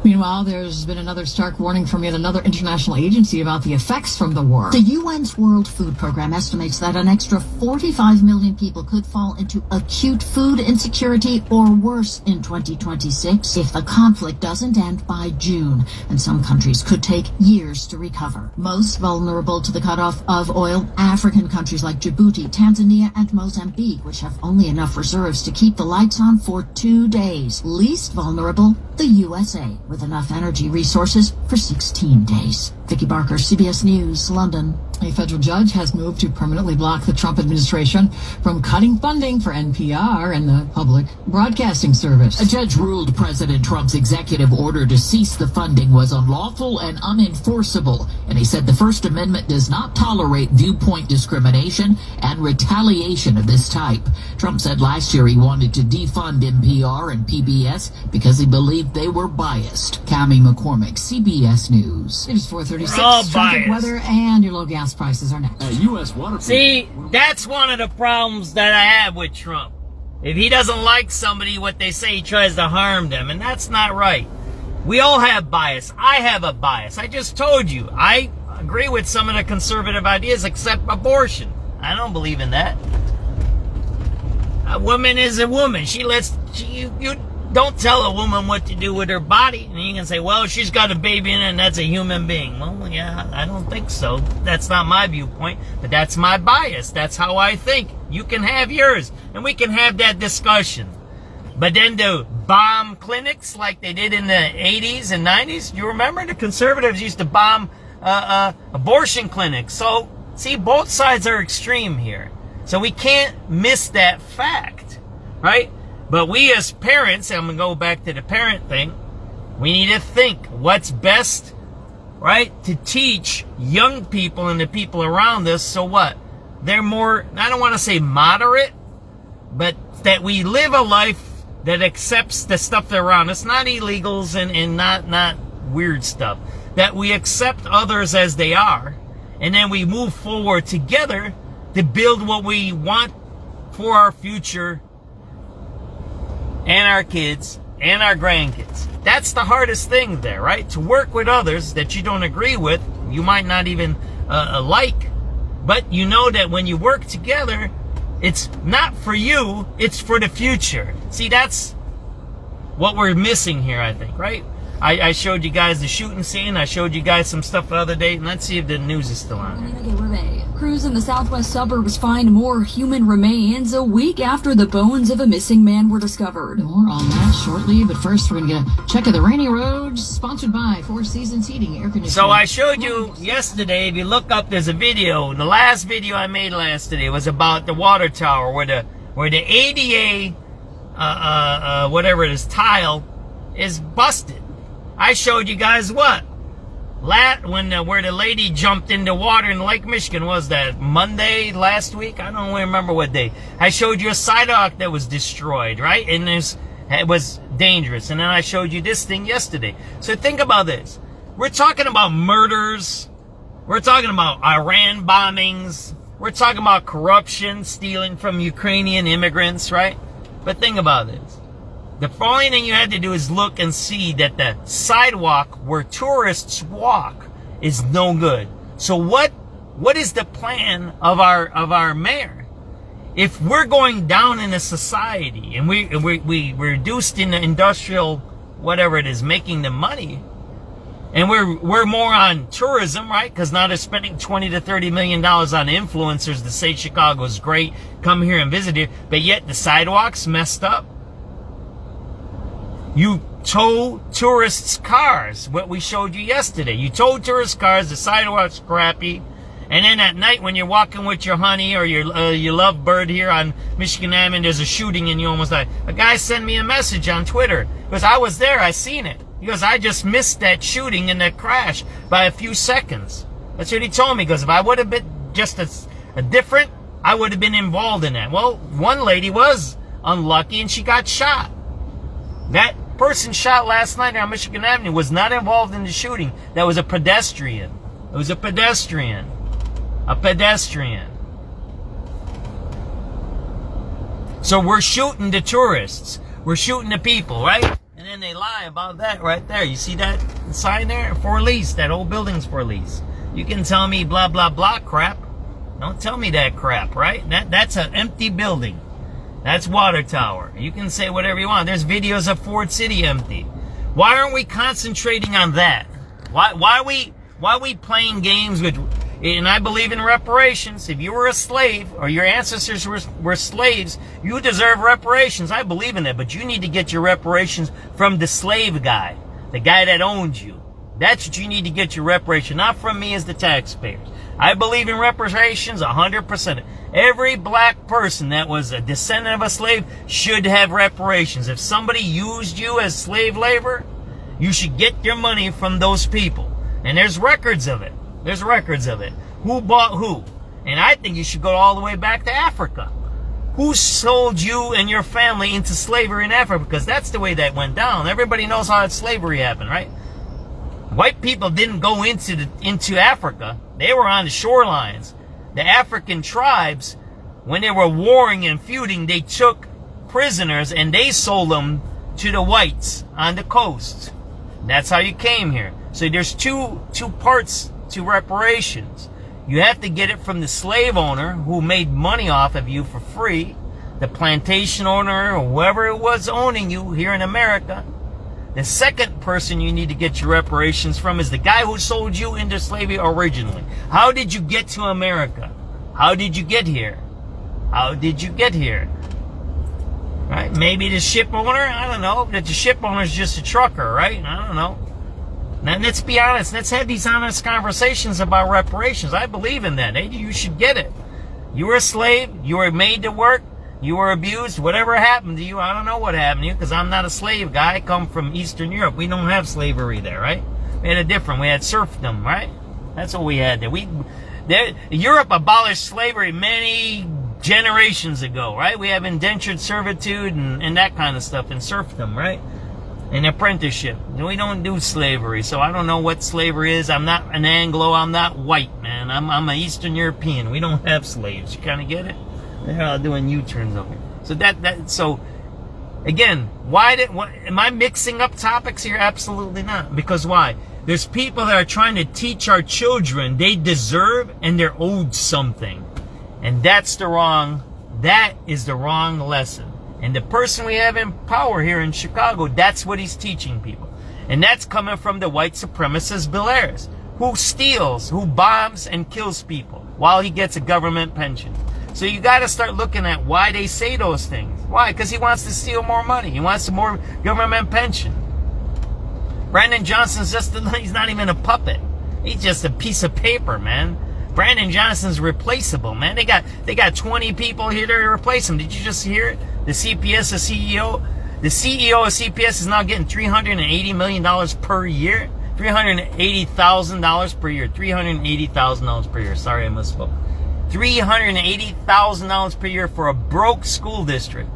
Meanwhile, there's been another stark warning from yet another international agency about the effects from the war. The UN's World Food Program estimates that an extra 45 million people could fall into acute food insecurity or worse in 2026 if the conflict doesn't end by June, and some countries could take years to recover. Most vulnerable to the cutoff of oil, African countries like Djibouti, Tanzania, and Mozambique, which have only enough reserves to keep the lights on for 2 days. Least vulnerable, the USA, with enough energy resources for 16 days. Vicki Barker, CBS News, London. A federal judge has moved to permanently block the Trump administration from cutting funding for NPR and the public broadcasting service. A judge ruled President Trump's executive order to cease the funding was unlawful and unenforceable, and he said the First Amendment does not tolerate viewpoint discrimination and retaliation of this type. Trump said last year he wanted to defund NPR and PBS because he believed they were biased. Cami McCormick, CBS News. It is 4:36. Traffic, weather, and your low gas prices are next. U.S. water. See, that's one of the problems that I have with Trump. If he doesn't like somebody, what they say, he tries to harm them, and that's not right. We all have bias. I have a bias. I just told you. I agree with some of the conservative ideas, except abortion. I don't believe in that. A woman is a woman. You don't tell a woman what to do with her body. And you can say, well, she's got a baby in it and that's a human being. Well, yeah, I don't think so. That's not my viewpoint, but that's my bias. That's how I think. You can have yours, and we can have that discussion. But then to bomb clinics like they did in the 80s and 90s, you remember the conservatives used to bomb abortion clinics. So, see, both sides are extreme here. So we can't miss that fact, right? But we as parents, I'm going to go back to the parent thing, we need to think what's best, right, to teach young people and the people around us so what? They're more, I don't want to say moderate, but that we live a life that accepts the stuff that's around us, not illegals and not weird stuff. That we accept others as they are, and then we move forward together to build what we want for our future and our kids and our grandkids. That's the hardest thing there, right? To work with others that you don't agree with, you might not even like, but you know that when you work together, it's not for you, it's for the future. See, that's what we're missing here, I think, right? I showed you guys the shooting scene. I showed you guys some stuff the other day, and let's see if the news is still on. Crews in the southwest suburbs find more human remains a week after the bones of a missing man were discovered. More on that shortly, but first we're going to get a check of the rainy roads, sponsored by Four Seasons Heating, Air Conditioning. So I showed you yesterday, if you look up, there's a video. The last video I made yesterday was about the water tower where the ADA, whatever it is, tile is busted. I showed you guys what? Where the lady jumped into water in Lake Michigan, was that Monday last week? I don't remember what day. I showed you a sidewalk that was destroyed, right? And it was dangerous. And then I showed you this thing yesterday. So think about this. We're talking about murders. We're talking about Iran bombings. We're talking about corruption, stealing from Ukrainian immigrants, right? But think about this. The only thing you had to do is look and see that the sidewalk where tourists walk is no good. So what is the plan of our mayor? If we're going down in a society and we reduced in the industrial, whatever it is, making the money, and we're more on tourism, right? Because now they're spending $20 to $30 million on influencers to say Chicago's great, come here and visit here, but yet the sidewalks messed up. You tow tourists' cars, what we showed you yesterday. You tow tourist cars, the sidewalk's crappy, and then at night when you're walking with your honey or your lovebird here on Michigan Avenue, there's a shooting and you almost die. A guy sent me a message on Twitter, because I was there, I seen it. He goes, I just missed that shooting and that crash by a few seconds. That's what he told me, because if I would have been just a different, I would have been involved in that. Well, one lady was unlucky and she got shot. That person shot last night on Michigan Avenue was not involved in the shooting. That was a pedestrian. It was a pedestrian. A pedestrian. So we're shooting the tourists. We're shooting the people, right? And then they lie about that right there. You see that sign there? For lease. That old building's for lease. You can tell me blah, blah, blah crap. Don't tell me that crap, right? That's an empty building. That's Water Tower. You can say whatever you want. There's videos of Ford City empty. Why aren't we concentrating on that? Why are we playing games with... And I believe in reparations. If you were a slave or your ancestors were slaves, you deserve reparations. I believe in that, but you need to get your reparations from the slave guy, the guy that owned you. That's what you need to get your reparation, not from me as the taxpayers. I believe in reparations 100%. Every black person that was a descendant of a slave should have reparations. If somebody used you as slave labor, you should get your money from those people. And there's records of it. There's records of it. Who bought who? And I think you should go all the way back to Africa. Who sold you and your family into slavery in Africa? Because that's the way that went down. Everybody knows how that slavery happened, right? White people didn't go into Africa. They were on the shorelines. The African tribes, when they were warring and feuding, they took prisoners and they sold them to the whites on the coast. That's how you came here. So there's two parts to reparations. You have to get it from the slave owner who made money off of you for free, the plantation owner or whoever it was owning you here in America. The second person you need to get your reparations from is the guy who sold you into slavery originally. How did you get to America? How did you get here? How did you get here? Right? Maybe the ship owner? I don't know. That the ship owner is just a trucker, right? I don't know. Now, let's be honest. Let's have these honest conversations about reparations. I believe in that. You should get it. You were a slave. You were made to work. You were abused. Whatever happened to you, I don't know what happened to you because I'm not a slave guy. I come from Eastern Europe. We don't have slavery there, right? We had we had serfdom, right? That's what we had there. Europe abolished slavery many generations ago, right? We have indentured servitude and that kind of stuff and serfdom, right? And apprenticeship. We don't do slavery, so I don't know what slavery is. I'm not an Anglo. I'm not white, man. I'm an Eastern European. We don't have slaves. You kind of get it? They're all doing U-turns over here. So again, am I mixing up topics here? Absolutely not. Because why? There's people that are trying to teach our children they deserve and they're owed something. And that is the wrong lesson. And the person we have in power here in Chicago, that's what he's teaching people. And that's coming from the white supremacist Bill Ayers, who steals, who bombs and kills people while he gets a government pension. So you got to start looking at why they say those things. Why? Because he wants to steal more money. He wants more government pension. Brandon Johnson's he's not even a puppet. He's just a piece of paper, man. Brandon Johnson's replaceable, man. They got 20 people here to replace him. Did you just hear it? The CPS, the CEO of CPS is now getting $380 million per year. $380,000 per year. $380,000 per year. Sorry, I misspoke. $380,000 per year for a broke school district.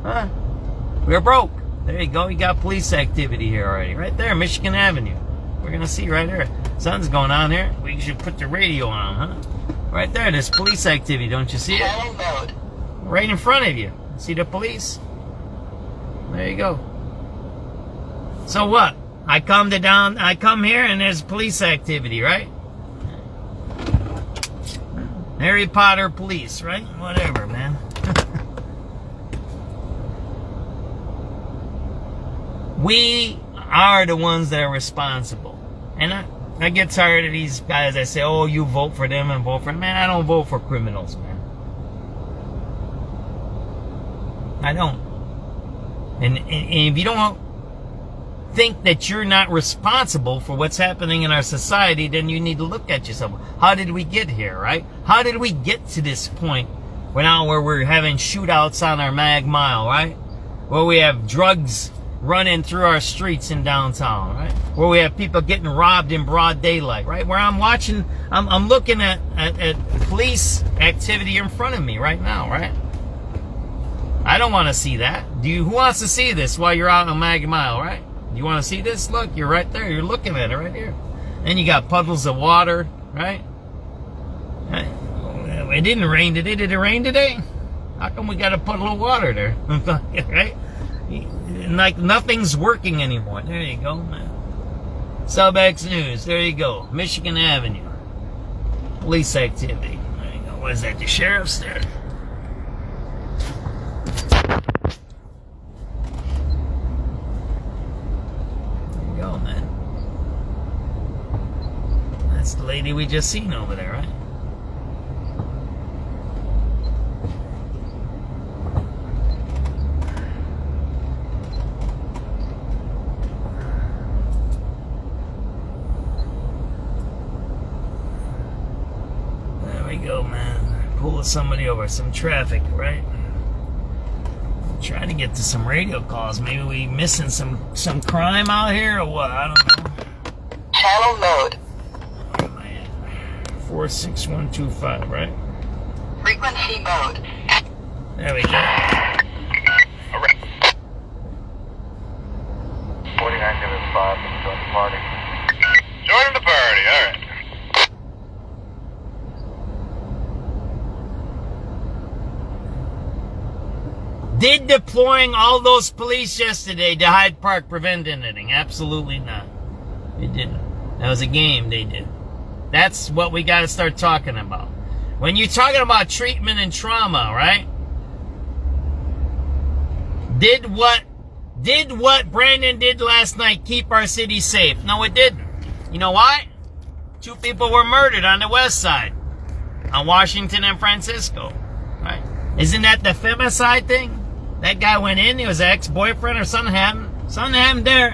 Huh? We're broke. There you go. You got police activity here already. Right there, Michigan Avenue. We're going to see right there. Something's going on here. We should put the radio on, huh? Right there, there's police activity. Don't you see it? Right in front of you. See the police? There you go. So what? I come here and there's police activity, right? Harry Potter police, right? Whatever, man. We are the ones that are responsible. And I get tired of these guys that say, oh, you vote for them and vote for them. Man, I don't vote for criminals, man. I don't. And if you don't think that you're not responsible for what's happening in our society, then you need to look at yourself. How did we get here, right? How did we get to this point where we're having shootouts on our Mag Mile, right? Where we have drugs running through our streets in downtown, right? Where we have people getting robbed in broad daylight, right? Where I'm looking at police activity in front of me right now, right? I don't want to see that. Who wants to see this while you're out on Mag Mile, right? You want to see this? Look, you're right there. You're looking at it right here. And you got puddles of water, right? It didn't rain today. Did it rain today? How come we got a puddle of water there? Right? Like nothing's working anymore. There you go, man. SubX.News. There you go. Michigan Avenue. Police activity. There you go. What is that? The sheriff's there. There you go, man. That's the lady we just seen over there, right? Go, man. Pull somebody over. Some traffic, right? Trying to get to some radio calls. Maybe we missing some crime out here or what? I don't know. Channel mode. Where am I at? 46125, right? Frequency mode. There we go. 4975, join the party. Joining the party, alright. Did deploying all those police yesterday to Hyde Park prevent anything? Absolutely not. It didn't. That was a game they did. That's what we got to start talking about. When you're talking about treatment and trauma, right? Did what Brandon did last night keep our city safe? No, it didn't. You know why? 2 people were murdered on the west side. On Washington and Francisco. Right? Isn't that the femicide thing? That guy went in, he was an ex-boyfriend or something happened. Something happened there.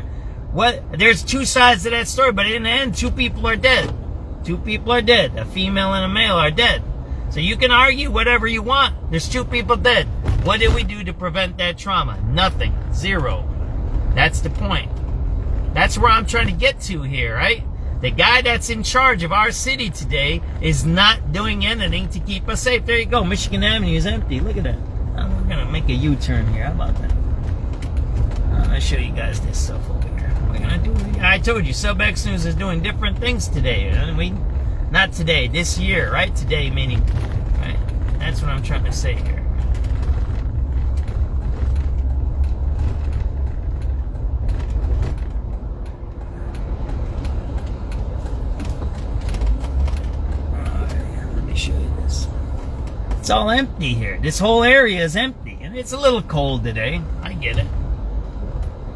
What? There's 2 sides to that story, but in the end, 2 people are dead. 2 people are dead. A female and a male are dead. So you can argue whatever you want. There's 2 people dead. What did we do to prevent that trauma? Nothing. 0. That's the point. That's where I'm trying to get to here, right? The guy that's in charge of our city today is not doing anything to keep us safe. There you go. Michigan Avenue is empty. Look at that. We're going to make a U-turn here. How about that? I'm going to show you guys this stuff over here. We're going to do... I told you, SubX.News is doing different things today. Not today, this year, right? Today meaning... Right? That's what I'm trying to say here. It's all empty here. This whole area is empty. And it's a little cold today. I get it.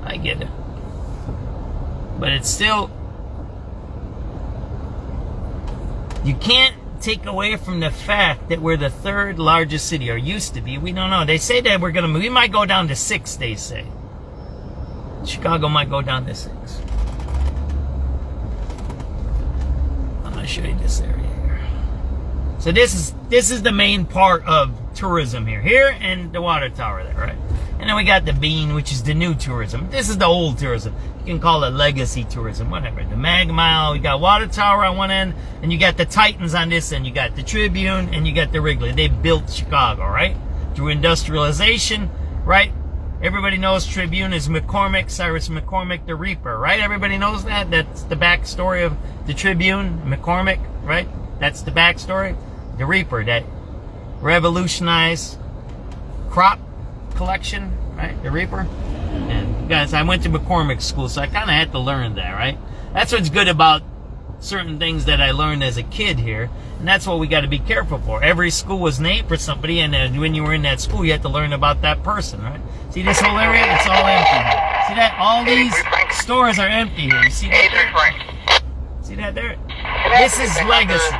I get it. But it's still... You can't take away from the fact that we're the 3rd largest city, or used to be. We don't know. They say that we might go down to 6, they say. Chicago might go down to 6. I'm going to show you this area. So this is the main part of tourism here. Here and the water tower there, right? And then we got the Bean, which is the new tourism. This is the old tourism. You can call it legacy tourism, whatever. The Mag Mile, we got water tower on one end, and you got the Titans on this end. You got the Tribune, and you got the Wrigley. They built Chicago, right? Through industrialization, right? Everybody knows Tribune is McCormick, Cyrus McCormick, the Reaper, right? Everybody knows that? That's the backstory of the Tribune, McCormick, right? That's the backstory. The Reaper that revolutionized crop collection, right? The Reaper. And guys, I went to McCormick school, so I kind of had to learn that, right? That's what's good about certain things that I learned as a kid here, and that's what we got to be careful for. Every school was named for somebody, and when you were in that school, you had to learn about that person, right? See this whole area? It's all empty here. See that? All these stores are empty here. You see that? See that there? This is legacy.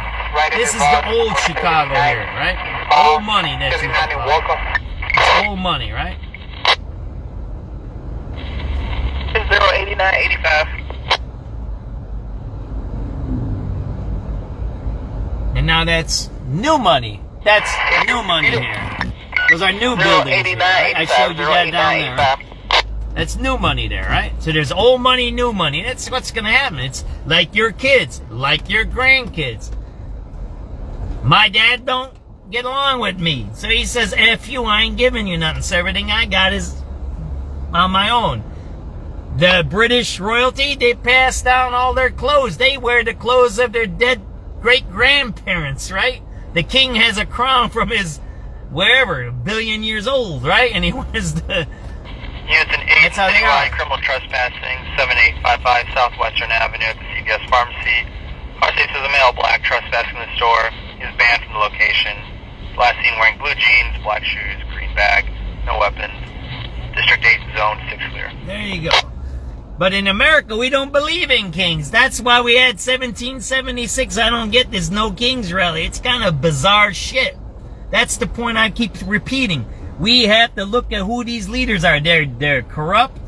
This is the old Chicago here, right? Old money that's in Chicago. It's old money, right? 08985. And now that's new money. That's new money here. Those are new buildings here, right? I showed you that down there, right? That's new money there, right? So there's old money, new money. That's what's going to happen. It's like your kids, like your grandkids. My dad don't get along with me. So he says, F you, I ain't giving you nothing. So everything I got is on my own. The British royalty, they pass down all their clothes. They wear the clothes of their dead great-grandparents, right? The king has a crown from his, wherever, 1 billion years old, right? And he wears Units in 8, citywide criminal trespassing, 7855 Southwestern Avenue at the CVS Pharmacy. Car safe as a male, black, trespassing the store. He is banned from the location. Last seen wearing blue jeans, black shoes, green bag, no weapons. District 8 zone 6 clear. There you go. But in America, we don't believe in kings. That's why we had 1776. I don't get this no kings rally. It's kind of bizarre shit. That's the point I keep repeating. We have to look at who these leaders are. They're corrupt.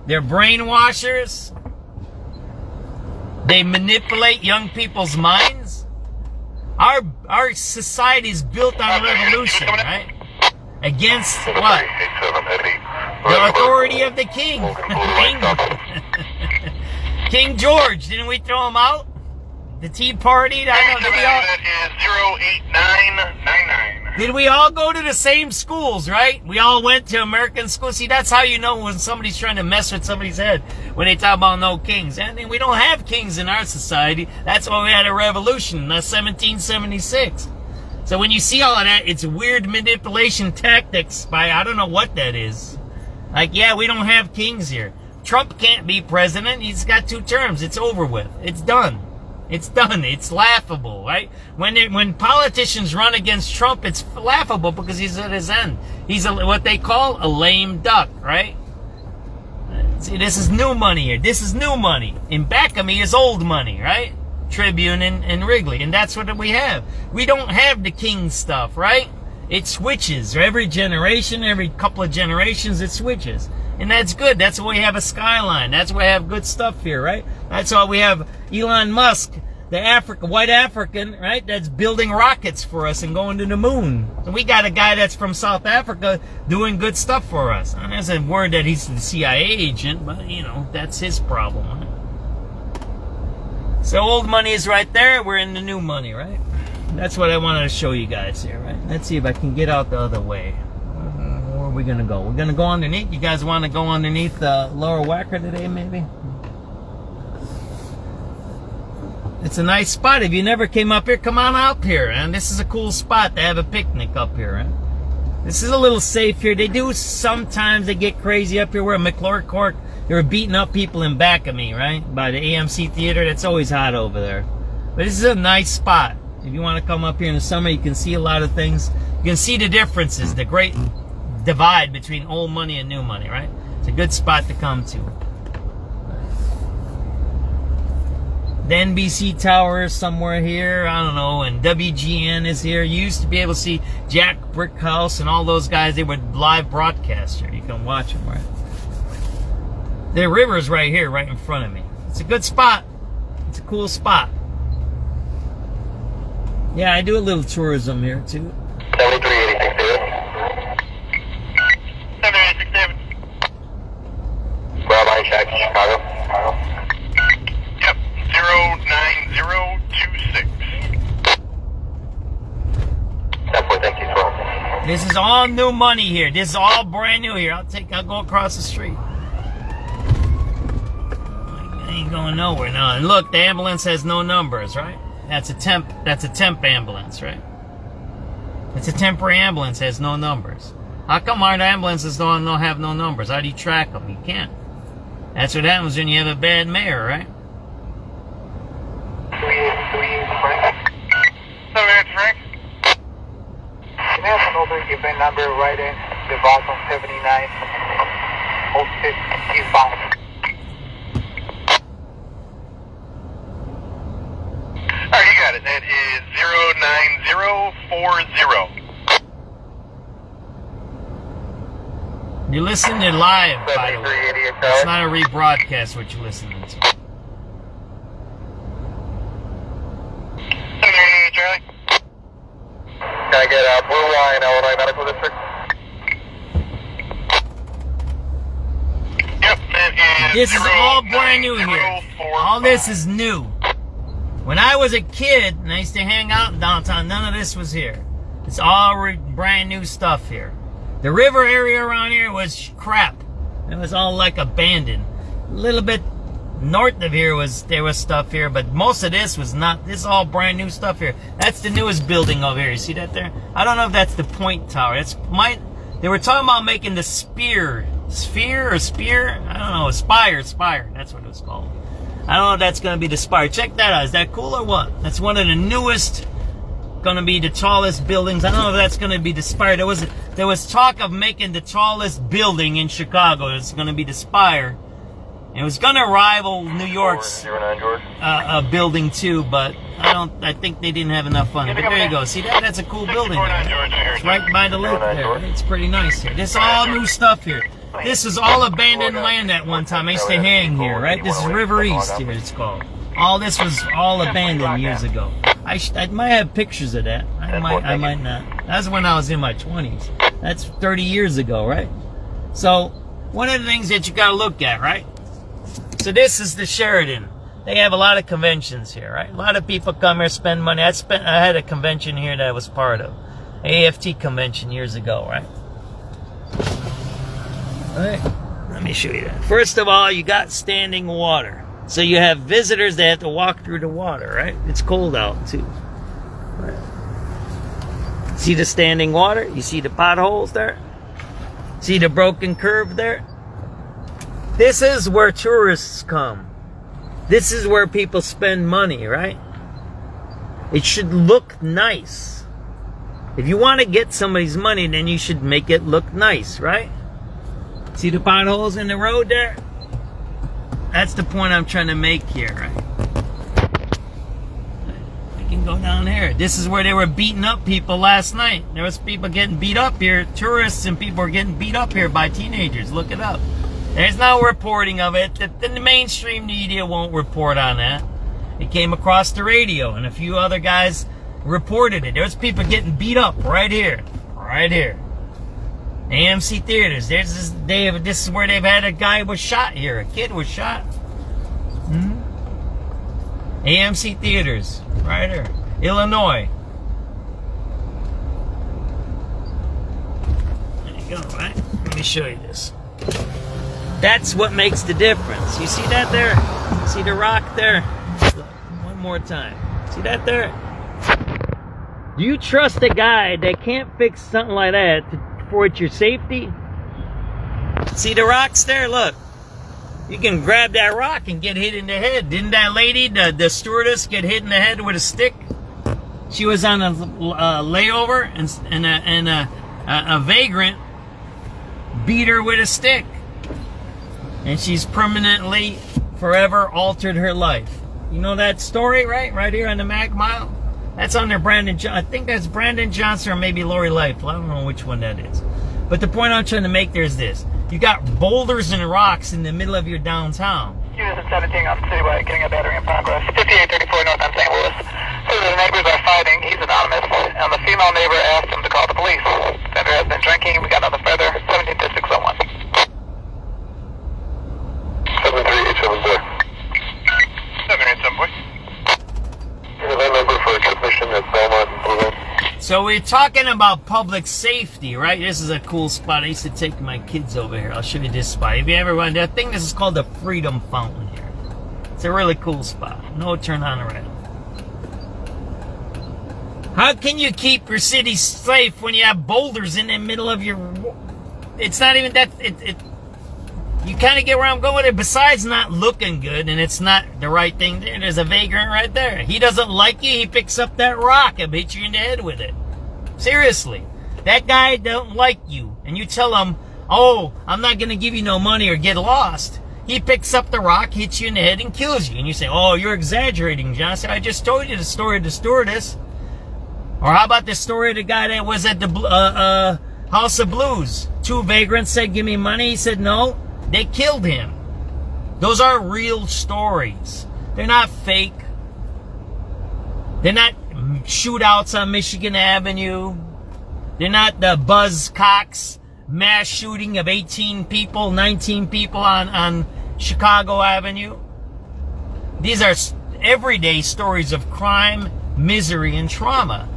They're brainwashers. They manipulate young people's minds. Our society is built on revolution, right? Against what? The authority of the king. King George. Didn't we throw him out? The Tea Party? I know. That is 08999. Did we all go to the same schools, right? We all went to American schools. See, that's how you know when somebody's trying to mess with somebody's head, when they talk about no kings. And we don't have kings in our society. That's why we had a revolution in 1776. So when you see all of that, it's weird manipulation tactics by, I don't know what that is. Like, yeah, we don't have kings here. Trump can't be president. He's got 2 terms. It's over with. It's done. It's done. It's laughable, right? When politicians run against Trump, it's laughable because he's at his end. He's what they call a lame duck, right? See, this is new money here. This is new money. In back of me is old money, right? Tribune and Wrigley. And that's what we have. We don't have the king stuff, right? It switches. Every generation, every couple of generations, it switches. And that's good. That's why we have a skyline. That's why we have good stuff here, right? That's why we have Elon Musk, the white African, right? That's building rockets for us and going to the moon. And we got a guy that's from South Africa doing good stuff for us. And there's a word that he's the CIA agent, but, you know, that's his problem, right? So old money is right there. We're in the new money, right? That's what I wanted to show you guys here, right? Let's see if I can get out the other way. Where are we going to go? We're going to go underneath. You guys want to go underneath Lower Wacker today, maybe? It's a nice spot. If you never came up here, come on out here. And this is a cool spot to have a picnic up here, right? This is a little safe here. They do sometimes, they get crazy up here. We're at McClure Court. They were beating up people in back of me, right? By the AMC Theater. That's always hot over there. But this is a nice spot. If you want to come up here in the summer, you can see a lot of things. You can see the differences, the great divide between old money and new money, right? It's a good spot to come to. The NBC Tower is somewhere here, I don't know, and WGN is here. You used to be able to see Jack Brickhouse and all those guys. They would live broadcast here. You can watch them, right? The river's right here, right in front of me. It's a good spot. It's a cool spot. Yeah, I do a little tourism here, too. 7386 7867. Rob, I check Chicago. Yep, 09026. Thank you, 12. This is all new money here. This is all brand new here. I'll go across the street. I ain't going nowhere now. And look, the ambulance has no numbers, right? That's a temp ambulance, right? It's a temporary ambulance, has no numbers. How come our ambulances don't have no numbers? How do you track them? You can't. That's what happens when you have a bad mayor, right? Frank. Can you have an older event number right in the bottom 79 0625? Alright, you got it. That is 09040. You're listening to live, by the way. It's not a rebroadcast what you're listening to. Charlie. Can I get a Blue Line, Illinois Medical District? Yep, that is This is all brand new here. All this is new. When I was a kid and I used to hang out in downtown, none of this was here. It's all brand new stuff here. The river area around here was crap. It was all like abandoned. A little bit north of here there was stuff here, but most of this was not. This is all brand new stuff here. That's the newest building over here. You see that there? I don't know if that's the Point Tower. They were talking about making the Spear Sphere or Spear? I don't know. Spire. That's what it was called. I don't know if that's going to be the Spire. Check that out. Is that cool or what? That's one of the newest, going to be the tallest buildings. I don't know if that's going to be the Spire. There was talk of making the tallest building in Chicago. It's going to be the Spire. It was going to rival New York's building too, but I think they didn't have enough funding. But there you go. See that? That's a cool building. It's right by the lake there. It's pretty nice here. This is all new stuff here. This is all abandoned land at one time. I used to hang here, right? This is River East here, it's called. All this was all abandoned years ago. I might have pictures of that. I might not. That's when I was in my 20s. That's 30 years ago, right? So, one of the things that you got to look at, right? So this is the Sheraton. They have a lot of conventions here, right? A lot of people come here, spend money. I had a convention here that I was part of. AFT convention years ago, right? Alright, let me show you that. First of all, you got standing water. So you have visitors that have to walk through the water, right? It's cold out, too. Right. See the standing water? You see the potholes there? See the broken curve there? This is where tourists come. This is where people spend money, right? It should look nice. If you want to get somebody's money, then you should make it look nice, right? See the potholes in the road there? That's the point I'm trying to make here, right? I can go down here. This is where they were beating up people last night. There was people getting beat up here. Tourists and people were getting beat up here by teenagers. Look it up. There's no reporting of it. The mainstream media won't report on that. It came across the radio, and a few other guys reported it. There's people getting beat up right here. Right here. AMC Theaters. This is where they've had a guy was shot here. A kid was shot. AMC Theaters. Right here. Illinois. There you go, right? Let me show you this. That's what makes the difference. You see that there? See the rock there? Look, one more time. See that there? Do you trust a guy that can't fix something like that for your safety? See the rocks there? Look. You can grab that rock and get hit in the head. Didn't that lady, the stewardess, get hit in the head with a stick? She was on a layover and a vagrant beat her with a stick. And she's permanently, forever altered her life. You know that story, right? Right here on the Mag Mile? That's under Brandon Johnson. I think that's Brandon Johnson or maybe Lori Lightfoot. I don't know which one that is. But the point I'm trying to make there is this. You got boulders and rocks in the middle of your downtown. Unit 17 on Citywide, getting a battery in progress. 5834 north on St. Louis. So the neighbors are fighting. He's anonymous. And the female neighbor asked him to call the police. Fender has been drinking. We got another feather. 17-601. 73874. 787, boy. Here's that number for a technician at Belmont and Blue. So we're talking about public safety, right? This is a cool spot. I used to take my kids over here. I'll show you this spot. If you ever run, I think this is called the Freedom Fountain here. It's a really cool spot. No turn on the right. How can you keep your city safe when you have boulders in the middle of your... It's not even that... You kind of get where I'm going with it. Besides not looking good, and it's not the right thing, there's a vagrant right there. He doesn't like you. He picks up that rock and hits you in the head with it. Seriously. That guy don't like you. And you tell him, oh, I'm not going to give you no money or get lost. He picks up the rock, hits you in the head, and kills you. And you say, oh, you're exaggerating, Johnson. I just told you the story of the stewardess. Or how about the story of the guy that was at the House of Blues? 2 vagrants said, give me money. He said, no. They killed him. Those are real stories. They're not fake. They're not shootouts on Michigan Avenue. They're not the Buzz Cox mass shooting of 18 people, 19 people on Chicago Avenue. These are everyday stories of crime, misery, and trauma.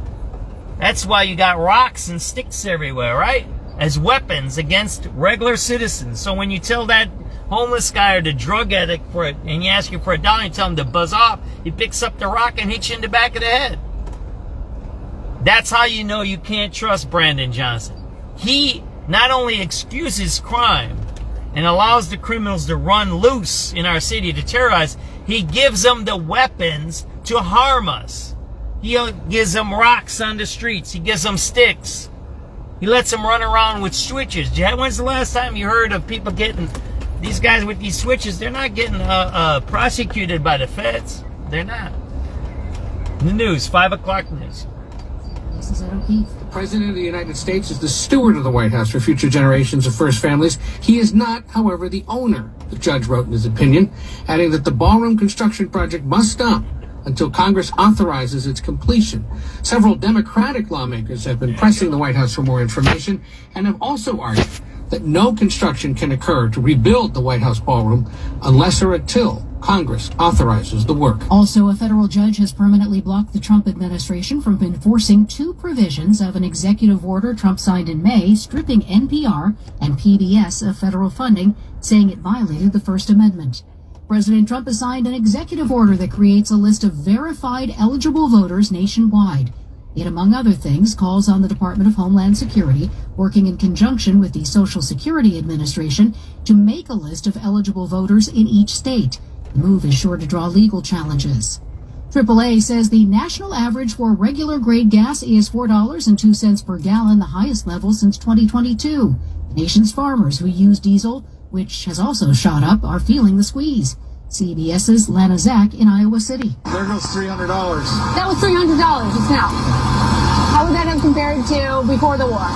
That's why you got rocks and sticks everywhere, right? As weapons against regular citizens. So when you tell that homeless guy or the drug addict for it, and you ask him for $1, you tell him to buzz off, he picks up the rock and hits you in the back of the head. That's how you know you can't trust Brandon Johnson. He not only excuses crime, and allows the criminals to run loose in our city to terrorize. He gives them the weapons to harm us. He gives them rocks on the streets. He gives them sticks. He lets them run around with switches. When's the last time you heard of people getting, these guys with these switches? They're not getting prosecuted by the feds. They're not. The news, 5 o'clock news. This is Ed O'Keefe. The President of the United States is the steward of the White House for future generations of first families. He is not, however, the owner, the judge wrote in his opinion, adding that the ballroom construction project must stop until Congress authorizes its completion. Several Democratic lawmakers have been pressing the White House for more information and have also argued that no construction can occur to rebuild the White House ballroom unless or until Congress authorizes the work. Also, a federal judge has permanently blocked the Trump administration from enforcing 2 provisions of an executive order Trump signed in May, stripping NPR and PBS of federal funding, saying it violated the First Amendment. President Trump has signed an executive order that creates a list of verified eligible voters nationwide. It, among other things, calls on the Department of Homeland Security, working in conjunction with the Social Security Administration, to make a list of eligible voters in each state. The move is sure to draw legal challenges. AAA says the national average for regular grade gas is $4.02 per gallon, the highest level since 2022. The nation's farmers who use diesel, which has also shot up, are feeling the squeeze. CBS's Lana Zach in Iowa City. There goes $300. That was $300 just now. How would that have compared to before the war?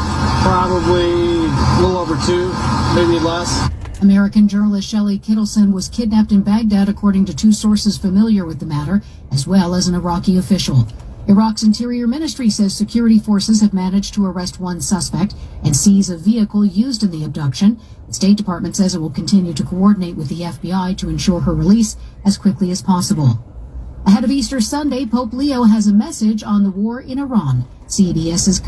Probably a little over 2, maybe less. American journalist Shelley Kittleson was kidnapped in Baghdad, according to 2 sources familiar with the matter, as well as an Iraqi official. Iraq's Interior Ministry says security forces have managed to arrest 1 suspect and seize a vehicle used in the abduction. The State Department says it will continue to coordinate with the FBI to ensure her release as quickly as possible. Ahead of Easter Sunday, Pope Leo has a message on the war in Iran. CBS's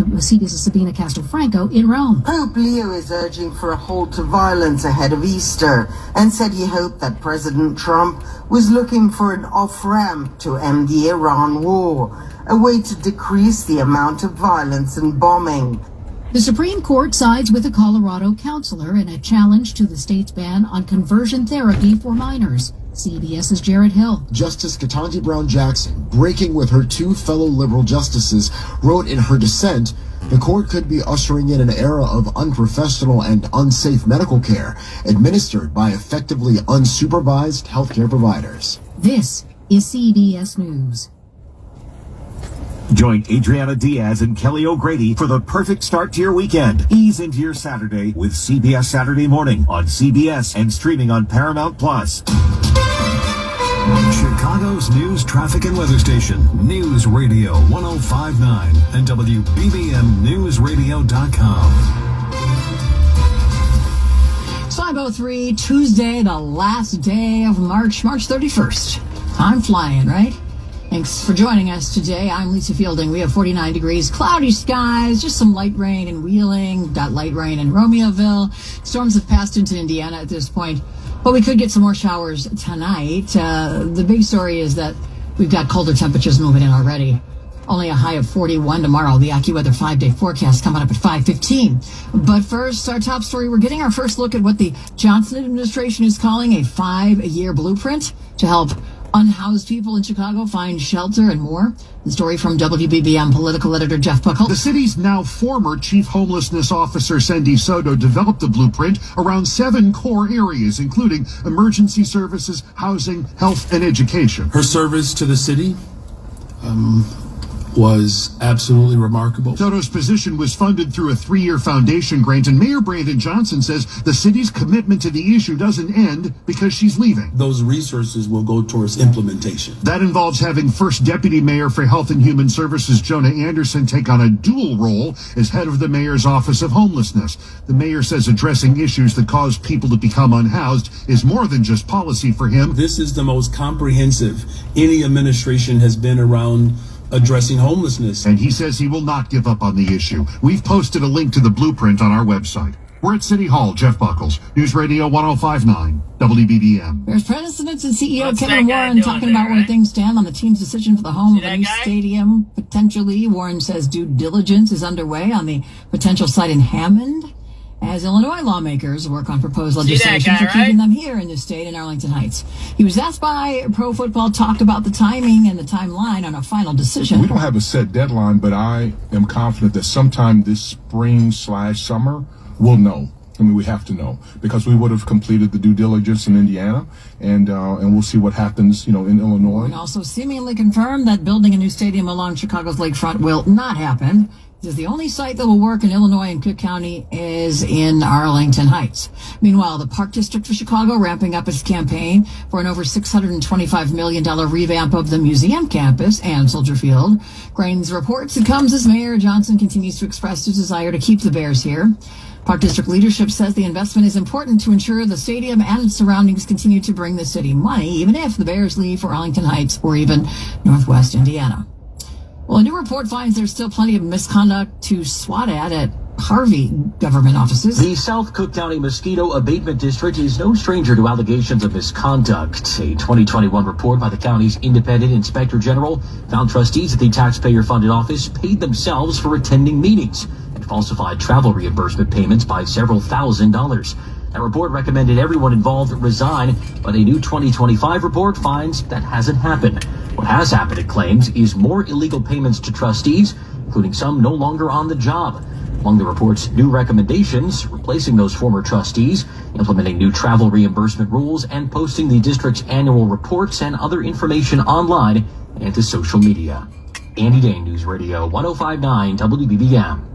Sabina Castelfranco in Rome. Pope Leo is urging for a halt to violence ahead of Easter and said he hoped that President Trump was looking for an off-ramp to end the Iran war, a way to decrease the amount of violence and bombing. The Supreme Court sides with a Colorado counselor in a challenge to the state's ban on conversion therapy for minors. CBS's Jared Hill. Justice Ketanji Brown Jackson, breaking with her 2 fellow liberal justices, wrote in her dissent, the court could be ushering in an era of unprofessional and unsafe medical care administered by effectively unsupervised healthcare providers. This is CBS News. Join Adriana Diaz and Kelly O'Grady for the perfect start to your weekend. Ease into your Saturday with CBS Saturday Morning on CBS and streaming on Paramount Plus. Chicago's news, traffic, and weather station. News Radio 105.9 and WBBMNewsRadio.com. 5:03, Tuesday, the last day of March 31st. Time flying, right? Thanks for joining us today. I'm Lisa Fielding. We have 49 degrees, cloudy skies, just some light rain in Wheeling, got light rain in Romeoville. Storms have passed into Indiana at this point, but we could get some more showers tonight. The big story is that we've got colder temperatures moving in already. Only a high of 41 tomorrow. The AccuWeather 5-day forecast coming up at 5:15. But first, our top story, we're getting our first look at what the Johnson administration is calling a 5-year blueprint to help unhoused people in Chicago find shelter and more. The story from WBBM political editor Jeff Buckle. The city's now former chief homelessness officer Cindy Soto developed a blueprint around 7 core areas, including emergency services, housing, health, and education. Her service to the city was absolutely remarkable. Soto's position was funded through a 3-year foundation grant, and Mayor Brandon Johnson says the city's commitment to the issue doesn't end because she's leaving. Those resources will go towards implementation. That involves having First Deputy Mayor for Health and Human Services Jonah Anderson take on a dual role as head of the mayor's Office of Homelessness. The mayor says addressing issues that cause people to become unhoused is more than just policy for him. This is the most comprehensive any administration has been around addressing homelessness. And he says he will not give up on the issue. We've posted a link to the blueprint on our website. We're at City Hall. Jeff Buckles, News Radio 105.9, WBBM. There's President and CEO Kevin Warren talking about where things stand on the team's decision for the home of a new stadium. Potentially, Warren says due diligence is underway on the potential site in Hammond. as Illinois lawmakers work on proposed legislation for keeping them here in the state in Arlington Heights. He was asked by Pro Football, talked about the timing and the timeline on a final decision. We don't have a set deadline, but I am confident that sometime this spring/summer we'll know. I mean, we have to know, because we would have completed the due diligence in Indiana, and we'll see what happens, in Illinois. And also seemingly confirmed that building a new stadium along Chicago's lakefront will not happen. This is the only site that will work in Illinois and Cook County is in Arlington Heights. Meanwhile, the Park District of Chicago ramping up its campaign for an over $625 million revamp of the museum campus and Soldier Field. Cranes reports it comes as Mayor Johnson continues to express his desire to keep the Bears here. Park District leadership says the investment is important to ensure the stadium and its surroundings continue to bring the city money, even if the Bears leave for Arlington Heights or even Northwest Indiana. Well, a new report finds there's still plenty of misconduct to swat at Harvey government offices. The South Cook County Mosquito Abatement District is no stranger to allegations of misconduct. A 2021 report by the county's independent inspector general found trustees at the taxpayer-funded office paid themselves for attending meetings and falsified travel reimbursement payments by several $1,000s. That report recommended everyone involved resign, but a new 2025 report finds that hasn't happened. What has happened, it claims, is more illegal payments to trustees, including some no longer on the job. Among the report's new recommendations, replacing those former trustees, implementing new travel reimbursement rules, and posting the district's annual reports and other information online and to social media. Andy Dane, News Radio 105.9 WBBM.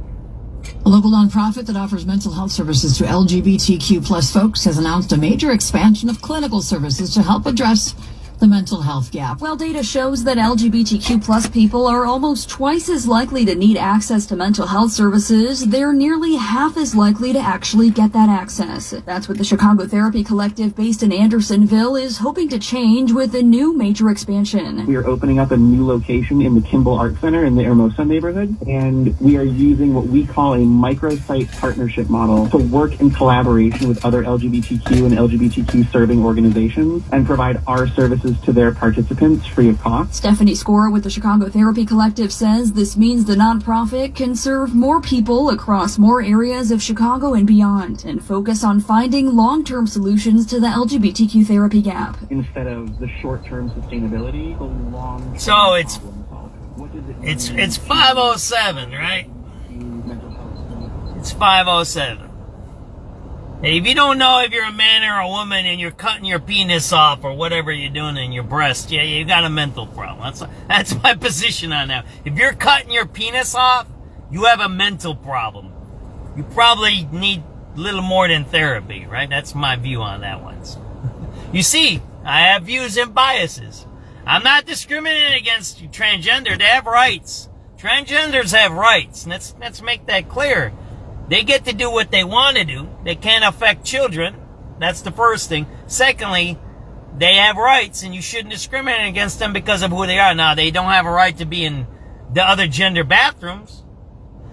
A local nonprofit that offers mental health services to LGBTQ plus folks has announced a major expansion of clinical services to help address the mental health gap. Well, data shows that LGBTQ plus people are almost twice as likely to need access to mental health services. They're nearly half as likely to actually get that access. That's what the Chicago Therapy Collective, based in Andersonville, is hoping to change with a new major expansion. We are opening up a new location in the Kimball Art Center in the Hermosa neighborhood, and we are using what we call a microsite partnership model to work in collaboration with other LGBTQ and LGBTQ serving organizations and provide our services to their participants free of cost. Stephanie Score with the Chicago Therapy Collective says this means the nonprofit can serve more people across more areas of Chicago and beyond and focus on finding long-term solutions to the LGBTQ therapy gap. Instead of the short-term sustainability, the long-term So it's 5:07, right? It's 5:07. Hey, if you don't know if you're a man or a woman and you're cutting your penis off or whatever you're doing in your breast, yeah, you got a mental problem. That's my position on that. If you're cutting your penis off, you have a mental problem. You probably need a little more than therapy, right? That's my view on that one. So, you see, I have views and biases. I'm not discriminating against transgender. They have rights. Transgenders have rights. Let's make that clear. They get to do what they want to do. They can't affect children. That's the first thing. Secondly, they have rights, and you shouldn't discriminate against them because of who they are. Now, they don't have a right to be in the other gender bathrooms.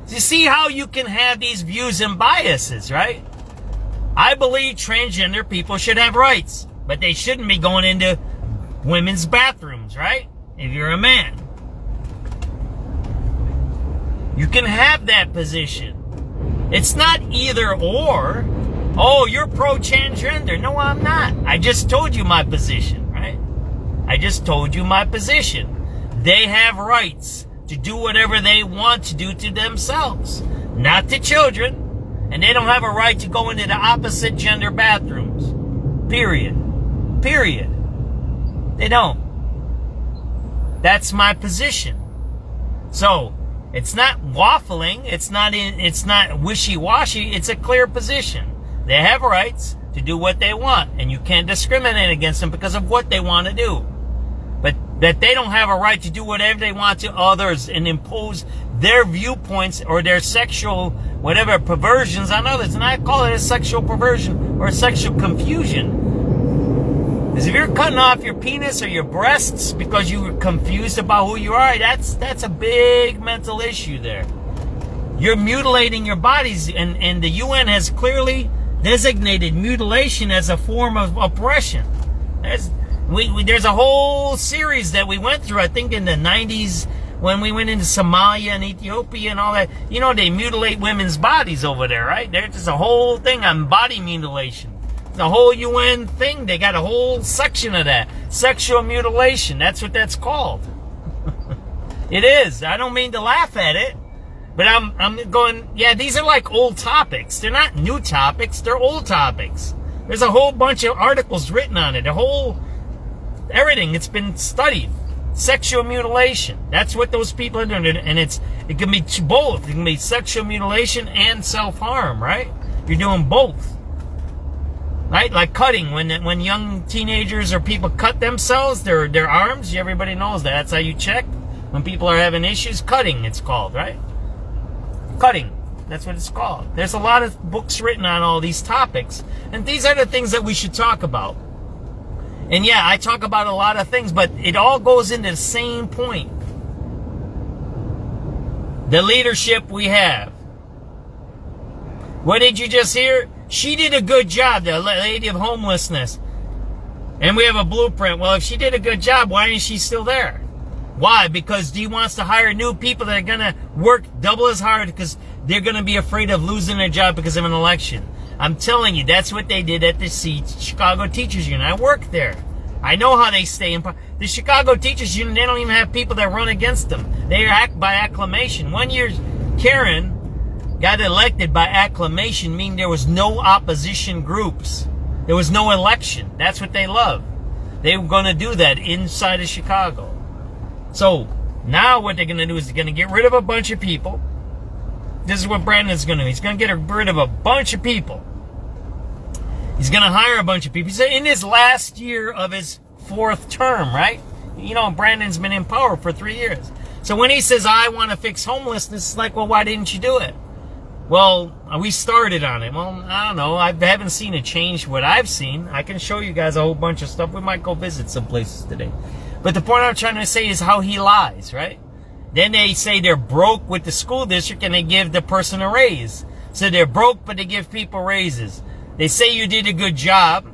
You see how you can have these views and biases, right? I believe transgender people should have rights, but they shouldn't be going into women's bathrooms, right? If you're a man. You can have that position. It's not either or. Oh, you're pro-transgender. No, I'm not. I just told you my position, right? I just told you my position. They have rights to do whatever they want to do to themselves, not to children. And they don't have a right to go into the opposite gender bathrooms. Period. Period. They don't. That's my position. So, it's not waffling. It's not wishy-washy. It's a clear position. They have rights to do what they want, and you can't discriminate against them because of what they want to do. But that they don't have a right to do whatever they want to others and impose their viewpoints or their sexual whatever perversions on others. And I call it a sexual perversion or a sexual confusion. Because if you're cutting off your penis or your breasts because you were confused about who you are, that's a big mental issue there. You're mutilating your bodies, and the UN has clearly designated mutilation as a form of oppression. There's a whole series that we went through, I think in the 90s, when we went into Somalia and Ethiopia and all that, you know, they mutilate women's bodies over there, right? There's a whole thing on body mutilation. The whole UN thing, they got a whole section of that. Sexual mutilation, that's what that's called. It is. I don't mean to laugh at it, but I'm going, yeah, these are like old topics. They're not new topics, they're old topics. There's a whole bunch of articles written on it, everything, it's been studied. Sexual mutilation, that's what those people are doing, and it can be both. It can be sexual mutilation and self-harm, right? You're doing both. Right, like cutting, when young teenagers or people cut themselves, their arms, everybody knows that. That's how you check. When people are having issues, cutting, it's called, right? Cutting, that's what it's called. There's a lot of books written on all these topics, and these are the things that we should talk about. And yeah, I talk about a lot of things, but it all goes into the same point. The leadership we have. What did you just hear? She did a good job, the lady of homelessness. And we have a blueprint. Well, if she did a good job, why isn't she still there? Why? Because he wants to hire new people that are going to work double as hard because they're going to be afraid of losing their job because of an election. I'm telling you, that's what they did at the Chicago Teachers Union. I work there. I know how they stay in power. The Chicago Teachers Union, they don't even have people that run against them. They act by acclamation. 1 year, Karen got elected by acclamation, meaning there was no opposition groups. There was no election. That's what they love. They were going to do that inside of Chicago. So now what they're going to do is they're going to get rid of a bunch of people. This is what Brandon's going to do. He's going to get rid of a bunch of people. He's going to hire a bunch of people. He's in his last year of his 4th term, right? You know, Brandon's been in power for 3 years. So when he says, I want to fix homelessness, it's like, well, why didn't you do it? Well, we started on it. Well, I don't know. I haven't seen it change what I've seen. I can show you guys a whole bunch of stuff. We might go visit some places today. But the point I'm trying to say is how he lies, right? Then they say they're broke with the school district and they give the person a raise. So they're broke, but they give people raises. They say you did a good job.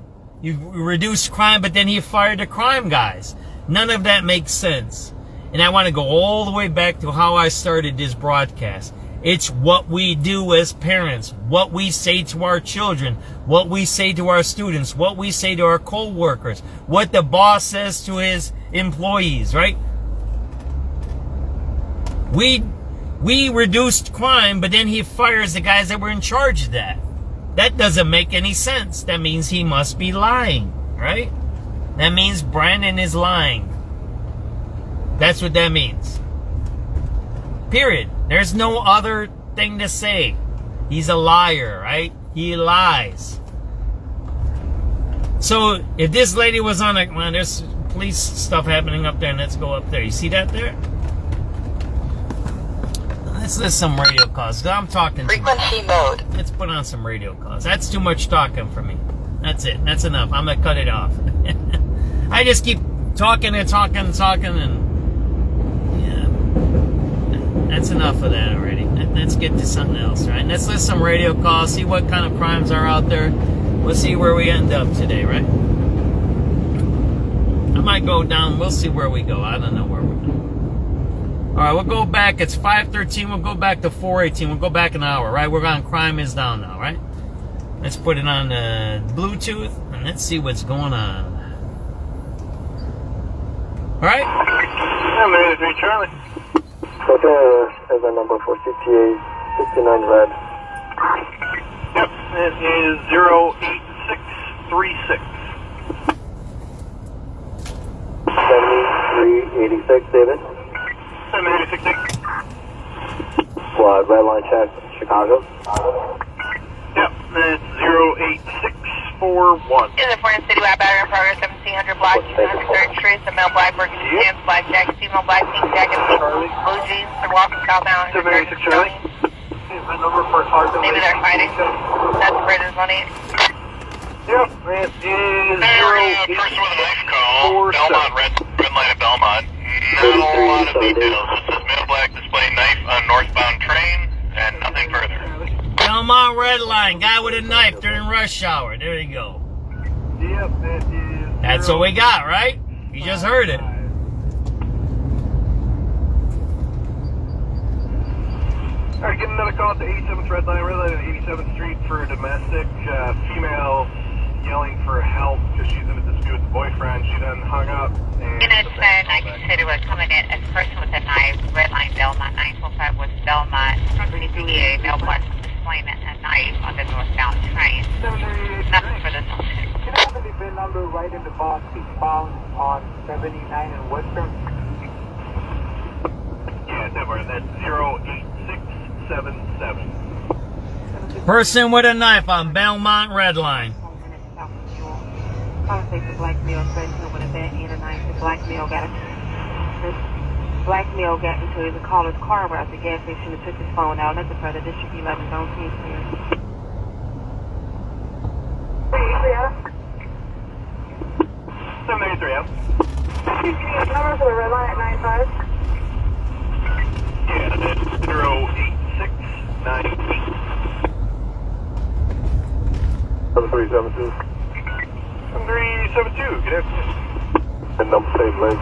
You reduced crime, but then he fired the crime guys. None of that makes sense. And I want to go all the way back to how I started this broadcast. It's what we do as parents, what we say to our children, what we say to our students, what we say to our co-workers, what the boss says to his employees, right? We reduced crime, but then he fires the guys that were in charge of that. That doesn't make any sense. That means he must be lying, right? That means Brandon is lying. That's what that means. Period. There's no other thing to say. He's a liar, right? He lies. So if this lady was on a, well, there's police stuff happening up there. Let's go up there. You see that there? Let's list some radio calls. I'm talking. Frequency mode. Let's put on some radio calls. That's too much talking for me. That's it. That's enough. I'm gonna cut it off. I just keep talking and talking and talking, and yeah, that's enough of that already. Let's get to something else, right? Let's list some radio calls. See what kind of crimes are out there. We'll see where we end up today, right? I might go down. We'll see where we go. I don't know where we're going. All right, we'll go back. It's 5:13. We'll go back to 4:18. We'll go back an hour, right? We're on Crime is Down now, right? Let's put it on Bluetooth, and let's see what's going on. All right? Yeah, man, it's Charlie. Okay, as a number for CTA 69 red. Yep, it is 08636. 7386, David. 7386. Squad, red line check, Chicago. Yep, it's 08641. In the Florida City Lab battery in progress, 1700 block, 203rd Street, the male black burgundy pants, black jacket, female black pink jacket, blue jeans, they're walking southbound. 786 Charlie. The number for maybe they're fighting. That's Brandon's money. Yep, it is 08647. First with a knife call. Belmont, red line of Belmont. Not a whole lot of details. It says male black displaying knife on northbound train, and nothing further. Belmont red line, guy with a knife during rush hour. There you go. Yep, that is. That's what we got, right? You just heard it. Alright, get another call at the 87th red line at 87th Street for a domestic. Female yelling for help because she's in a dispute with the boyfriend. She then hung up. And units 9 City was coming in as a person with a knife, red line Belmont, 945 was Belmont. We see a mailbox displaying a knife on the northbound train. Nothing for this one. Can I have the VIN number right in the box found on 79 and Western? Yeah, that's 08677. Person with a knife on Belmont Red Line. Conversation black male threatened with a bed and a knife. The black male got into the caller's car where at the gas station and took his phone out. Nothing further. District 11 zone team clear. 783 out. Number for the red line at 95. Yeah, that's 08698. 7372. 7372, good afternoon. And number same lane.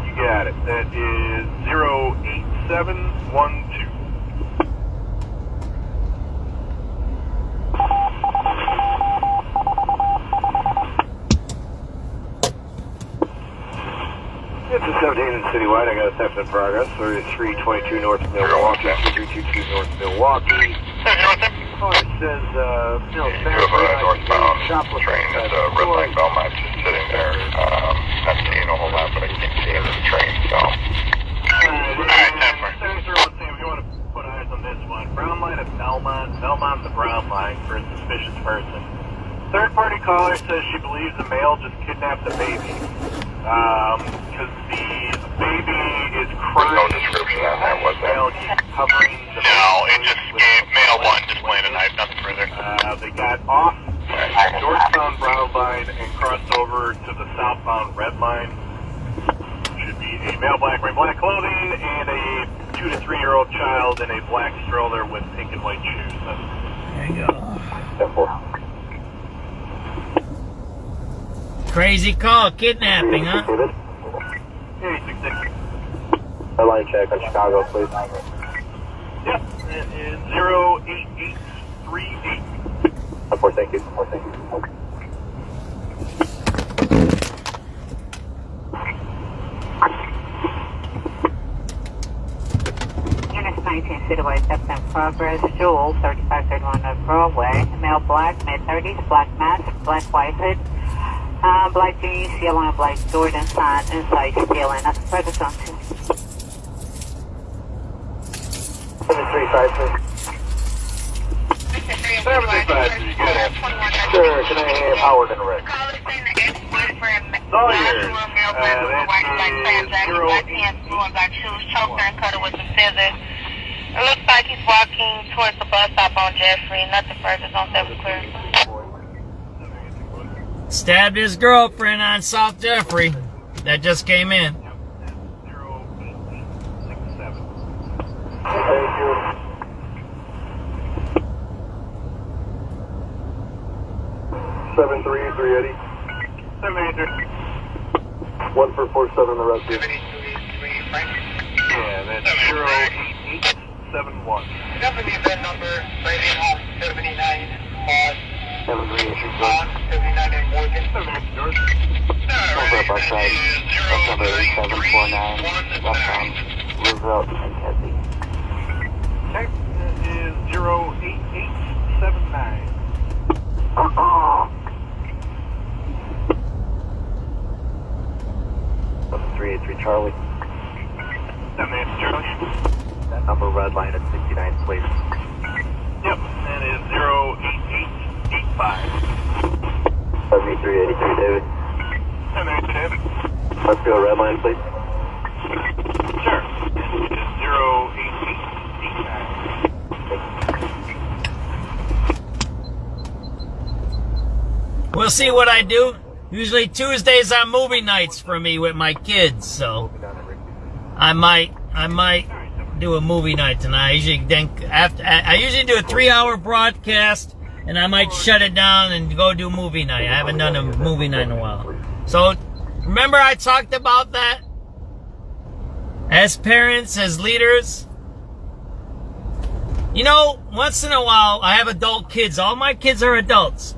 You got it. That is 08712. It's a 17 in Citywide. I got a theft in progress. 322 North Milwaukee, 322 North Milwaukee. Oh, it says, you have a northbound train at Red Line Belmont just sitting there. Not seeing a whole lot, but I keep seeing the train, so. Alright, 7317, if you want to put eyes on this one. Brown line at Belmont, Belmont the brown line for a suspicious person. Third party caller says she believes the male just kidnapped the baby. Because the baby is crying. There's no description on that, was there? Covering the no, it just gave male one displaying a knife, nothing further. They got off the northbound brown line and crossed over to the southbound red line. Should be a male black wearing black clothing and a 2 to 3 year old child in a black stroller with pink and white shoes. There you go. Crazy call, kidnapping, huh? 866. Red line check on Chicago, please. Yep, it is 08838. Thank you. Units 19 Citywide, theft in progress. Jewel, 3531 North Broadway. Male black, mid-30s, black mask, black white hood. Black jeans, yellow and black Jordan sign inside stealing. That's the purpose on 2. 7353. 735, you got it. Sure, can I have Howard and Rick? All yours. It looks like he's walking towards the bus stop on Jeffrey. Nothing further, don't have clear. Stabbed his girlfriend on South Jeffrey. That just came in. Thank you. 73380. 783. 1447 the rest of you. Yeah, that's 08871. Definitely VIN number, right in home, 79, 738 79 and Morgan. Over outside. That's number 8749. Westbound. Roosevelt and Kedzie. Okay, that is 08879. 383 Charlie. 783 Charlie. That number red line at 69, please. Yep, that is 08885. 7383 David. 783 David. Let's go red line, please. Sure. It is 08889. We'll see what I do. Usually Tuesdays are movie nights for me with my kids, so I might do a movie night tonight. I usually do a 3-hour broadcast, and I might shut it down and go do movie night. I haven't done a movie night in a while. So remember I talked about that? As parents, as leaders, You know, once in a while, I have adult kids. All my kids are adults.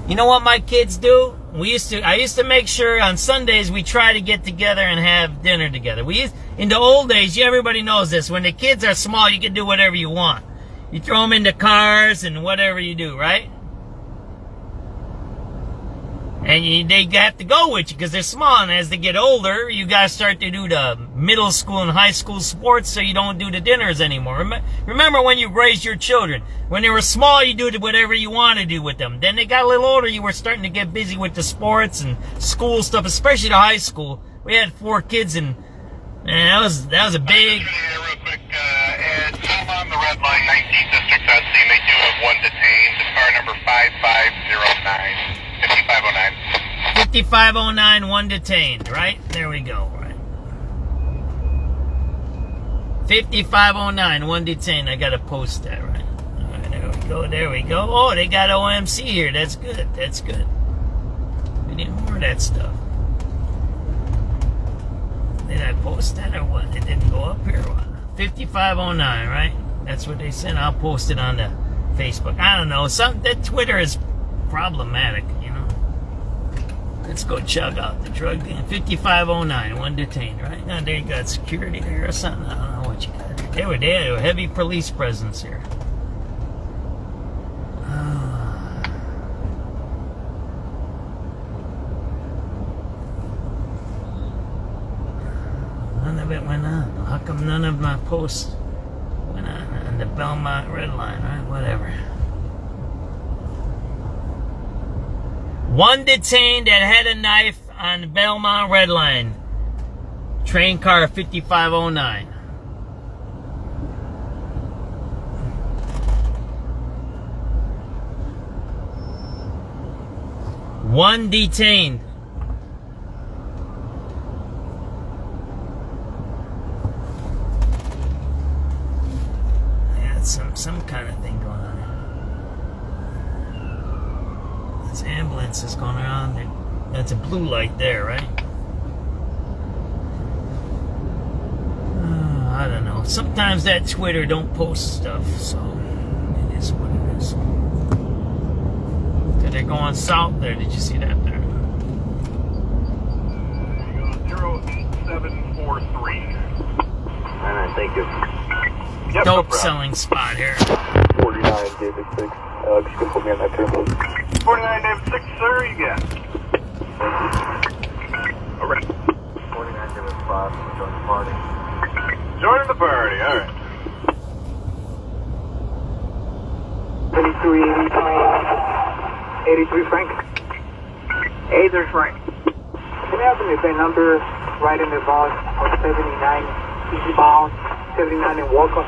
You know what my kids do? I used to make sure on Sundays we try to get together and have dinner together. In the old days, everybody knows this. When the kids are small, you can do whatever you want. You throw them into cars and whatever you do, right? And they have to go with you because they're small. And as they get older, you guys start to do the middle school and high school sports, so you don't do the dinners anymore. Remember when you raised your children? When they were small, you do whatever you want to do with them. Then they got a little older, you were starting to get busy with the sports and school stuff, especially the high school. We had 4 kids, and man, that was a big... Real quick, Ed, I'm on the red line, 19th District Testing. They do have one detained. The car number 5509. 5509. 5509, one detained, right? There we go, right? 5509, one detained. I gotta post that, right? Alright, there we go. Oh, they got OMC here. That's good. We need more of that stuff. Did I post that or what? It didn't go up here or what? 5509, right? That's what they said. I'll post it on the Facebook. I don't know. That Twitter is problematic, you know. Let's go chug out the drug deal. 5509, one detained, right? Now they got security there or something. I don't know what you got. They were there. A heavy police presence here. None of it went on. How come none of my posts went on the Belmont red line, right? Whatever. One detained that had a knife on the Belmont red line. Train car 5509. One detained. Yeah, some kind of thing going on. This ambulance is going around. That's a blue light there, right? I don't know. Sometimes that Twitter don't post stuff, so it is what it is. So they're going south there. Did you see that there? 08743. Alright, thank you. Yep, Dope selling spot here. 49 David 6. Just gonna put me on that turn. 49 David 6, sir, you got. Alright. 49 David 5. Join the party. Joining the party, alright. 83 Frank. Hey, there's Frank. Can you have the event number right in the box of 79 eastbound, 79 in Walker?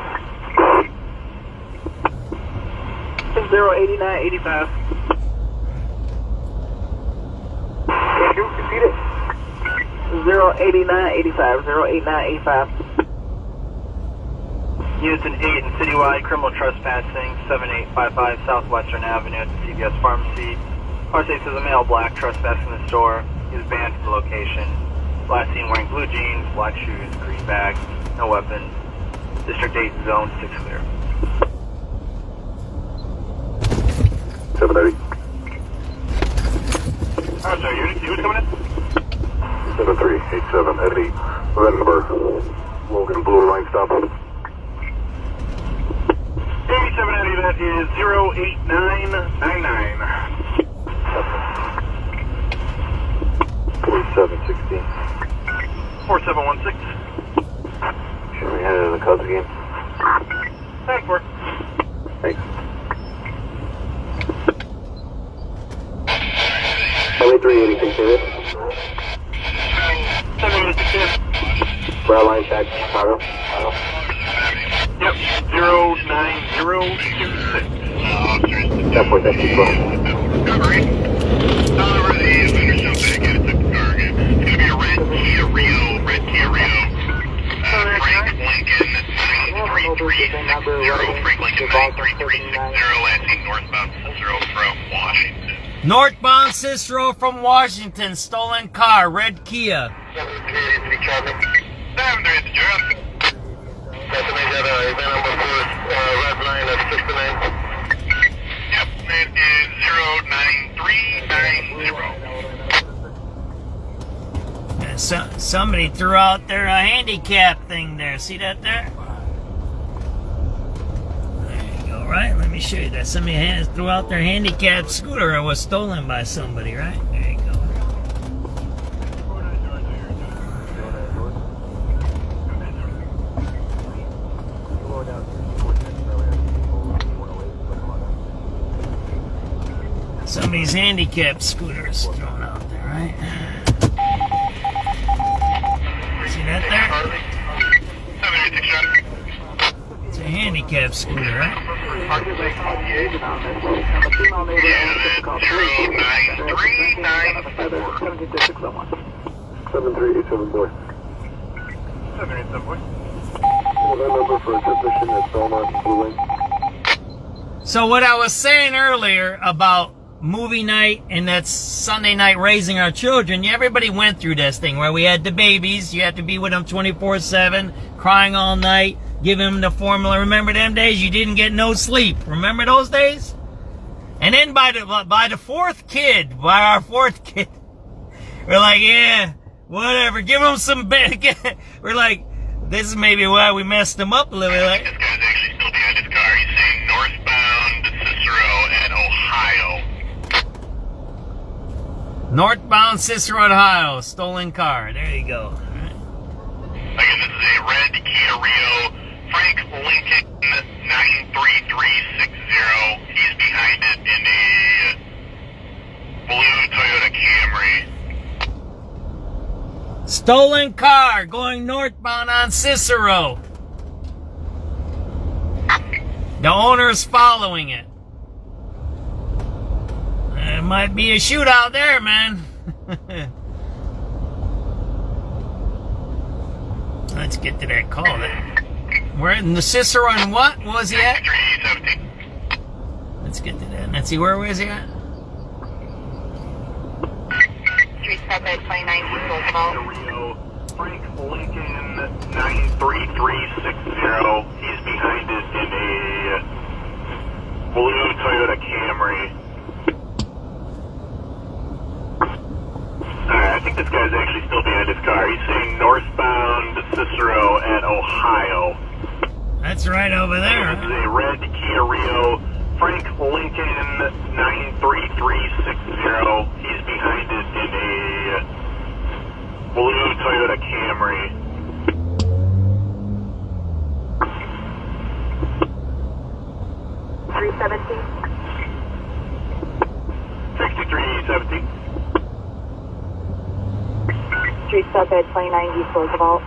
08985. Can you repeat it? 08985. 08985. Unison 8 and citywide criminal trespassing, 7855 Southwestern Avenue at the CBS Pharmacy. RSA says a male black trespassing the store. He is banned from the location. Last seen wearing blue jeans, black shoes, green bag, no weapon. District 8 zone 6 clear. 730. I'm sorry, who's coming in? 7387 Eddie. Red number. Logan Blue line stop. 87 Eddie, that is 08999. 4716. 4716. Should we head into the Cubs game? Thanks, for. Thanks. 7380, continue. 716. Brown line back to Chicago. Yep, 09026. That point, that's too close. Recovery. Over the offender showed back at a target. It's going to be a red Kia Rio. Frank Lincoln 93360. Frank Lincoln 93360. Asking northbound Cicero from Washington. Northbound Cicero from Washington. Stolen car. Red Kia. 738 Charlie. 738 Charlie. Somebody got a event number 4, red line of 69. Yep, it is 09390. Somebody threw out their handicap thing there. See that there? There you go, right? Let me show you that. Somebody threw out their handicap scooter and was stolen by somebody, right? There you go. Somebody's handicap scooter is thrown out there, right? See that there? It's a handicap scooter, right? Yeah, 09394. 7387 boy. That number for transmission at Belmont Blue Lane. So what I was saying earlier about movie night and that's Sunday night raising our children, everybody went through this thing where we had the babies, you had to be with them 24/7, crying all night, giving them the formula. Remember them days? You didn't get no sleep. Remember those days? And then by our fourth kid, we're like, yeah, whatever, give them some bed. We're like, this is maybe why we messed them up a little bit. Like, This guy's actually still behind his car. He's saying northbound Cicero and Ohio. northbound Cicero, Ohio, stolen car. There you go. Again, this is a red Kia Rio, Frank Lincoln 93360. He's behind it in a blue Toyota Camry. Stolen car going northbound on Cicero. The owner's following it. There might be a shootout there, man. Let's get to that call then. We're in the Cicero and what? What was he at? 317. Let's get to that. Let's see, where was he at? 3729 Roosevelt. Rio, Frank Lincoln 93360. He's behind it in a blue Toyota Camry. Alright, I think this guy's actually still behind his car. He's saying northbound Cicero and Ohio. That's right over there. This is a red Kia Rio, Frank Lincoln 93360. He's behind it in a blue Toyota Camry. $317. 6317. Street stop at 29 East Roosevelt.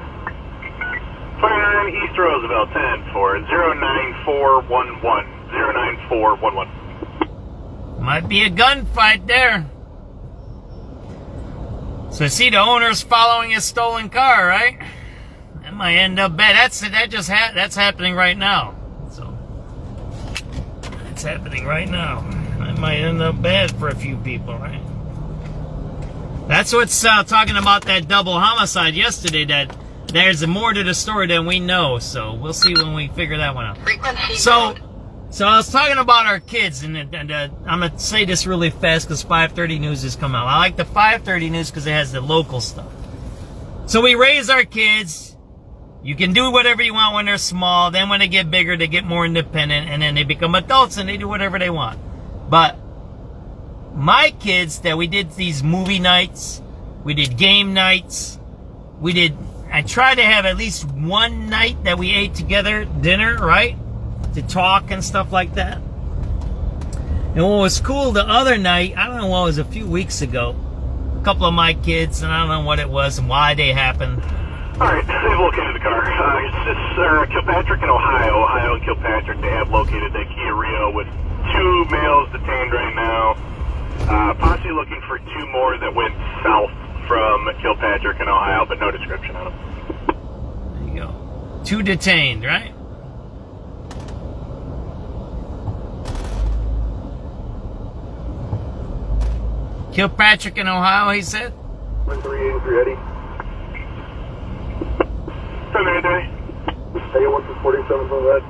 29 East Roosevelt, 10-4, 09411. 09411. Might be a gunfight there. So see, the owner's following his stolen car, right? That might end up bad. That's happening right now. So that's happening right now. That might end up bad for a few people, right? That's what's talking about that double homicide yesterday. That there's more to the story than we know. So we'll see when we figure that one out. So I was talking about our kids, and I'm going to say this really fast because 530 News has come out. I like the 530 News because it has the local stuff. So we raise our kids. You can do whatever you want when they're small. Then when they get bigger, they get more independent, and then they become adults and they do whatever they want. But my kids, that we did these movie nights, we did game nights, I tried to have at least one night that we ate together, dinner, right? To talk and stuff like that. And what was cool the other night, I don't know what it was, a few weeks ago, a couple of my kids, and I don't know what it was and why they happened. Alright, they've located the car. It's Kilpatrick and Ohio. Ohio and Kilpatrick, they have located that Kia Rio with 2 males detained right now. Posse looking for 2 more that went south from Kilpatrick and Ohio, but no description on them. There you go. 2 detained, right? Kilpatrick in Ohio, he said? 1383 Eddie. 783. Hey, 1247 from red.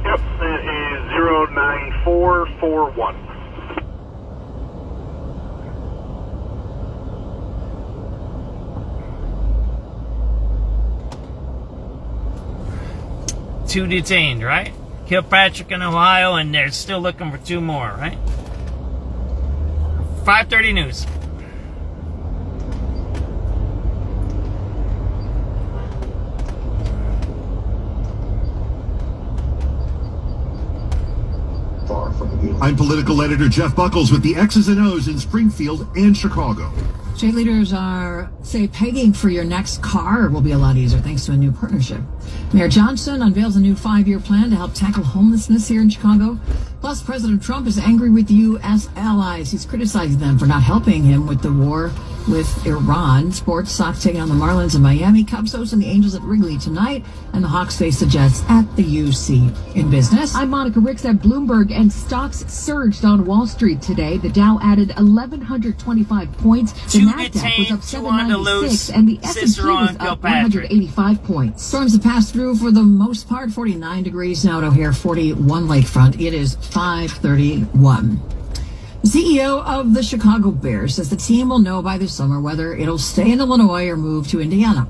Yep, that is 09441. Two detained, right? Kilpatrick in Ohio, and they're still looking for two more, right? 5:30 news. I'm political editor Jeff Buckles with the X's and O's in Springfield and Chicago. State leaders are, say, pegging for your next car will be a lot easier thanks to a new partnership. Mayor Johnson unveils a new 5-year plan to help tackle homelessness here in Chicago. Plus, President Trump is angry with U.S. allies. He's criticizing them for not helping him with the war with Iran. Sports, Sox taking on the Marlins in Miami. Cubs hosting the Angels at Wrigley tonight. And the Hawks face the Jets at the UC. In business, I'm Monica Ricks at Bloomberg, and stocks surged on Wall Street today. The Dow added 1,125 points. The Nasdaq was up 796, and the S&P was up 185 points. Storms have passed through for the most part. 49 degrees now at O'Hare, 41 lakefront. It is 5:31. The CEO of the Chicago Bears says the team will know by this summer whether it'll stay in Illinois or move to Indiana.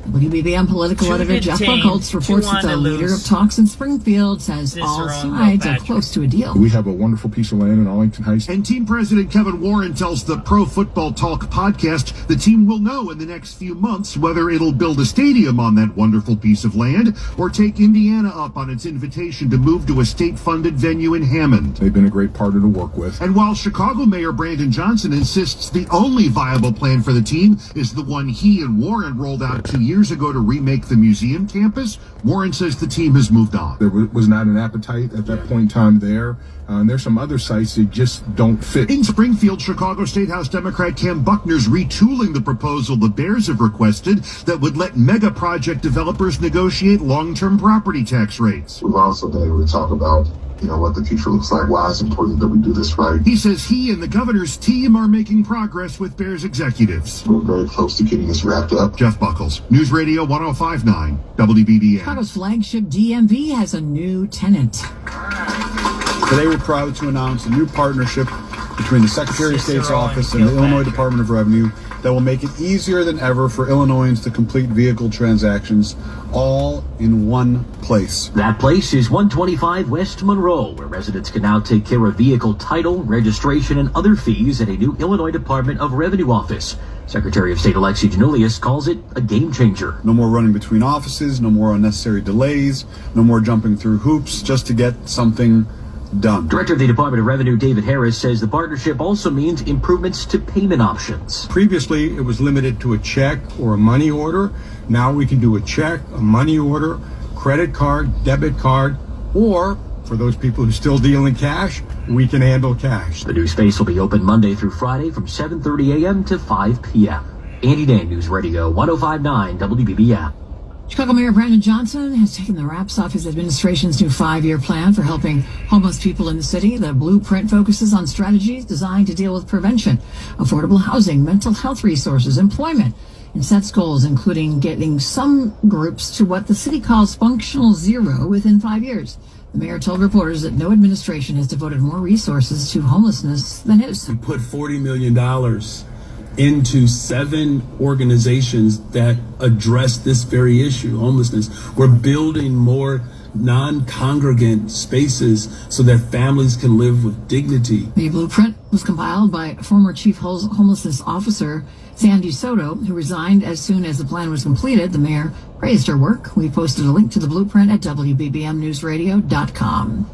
WBBM political editor Jeff Buckles reports that the leader of talks in Springfield says all sides are close to a deal. We have a wonderful piece of land in Arlington Heights. And team president Kevin Warren tells the Pro Football Talk podcast the team will know in the next few months whether it'll build a stadium on that wonderful piece of land or take Indiana up on its invitation to move to a state-funded venue in Hammond. They've been a great partner to work with. And while Chicago Mayor Brandon Johnson insists the only viable plan for the team is the one he and Warren rolled out 2 years ago to remake the museum campus, Warren says the team has moved on. There was not an appetite at that point in time there. And there's some other sites that just don't fit. In Springfield, Chicago State House Democrat Cam Buckner's retooling the proposal the Bears have requested that would let mega project developers negotiate long-term property tax rates. We've also been able to talk about what the future looks like, why it's important that we do this right. He says he and the governor's team are making progress with Bears executives. We're very close to getting this wrapped up. Jeff Buckles, News Radio 105.9, WBBM. Chicago's flagship DMV has a new tenant. Today we're proud to announce a new partnership between the Secretary of State's office and the Illinois Department of Revenue that will make it easier than ever for Illinoisans to complete vehicle transactions, all in one place. That place is 125 West Monroe, where residents can now take care of vehicle title, registration, and other fees at a new Illinois Department of Revenue office. Secretary of State Alexi Janulius calls it a game changer. No more running between offices, no more unnecessary delays, no more jumping through hoops just to get something done. Director of the Department of Revenue, David Harris, says the partnership also means improvements to payment options. Previously, it was limited to a check or a money order. Now we can do a check, a money order, credit card, debit card, or for those people who still deal in cash, we can handle cash. The new space will be open Monday through Friday from 7:30 a.m. to 5 p.m. Andy Dane, News Radio 105.9 WBBM. Chicago Mayor Brandon Johnson has taken the wraps off his administration's new 5-year plan for helping homeless people in the city. The blueprint focuses on strategies designed to deal with prevention, affordable housing, mental health resources, employment, and sets goals, including getting some groups to what the city calls functional zero within 5 years. The mayor told reporters that no administration has devoted more resources to homelessness than his. We put $40 million into 7 organizations that address this very issue, homelessness. We're building more non-congregant spaces so that families can live with dignity. The blueprint was compiled by former chief homelessness officer Sandy Soto, who resigned as soon as the plan was completed. The mayor praised her work. We posted a link to the blueprint at WBBMNewsRadio.com.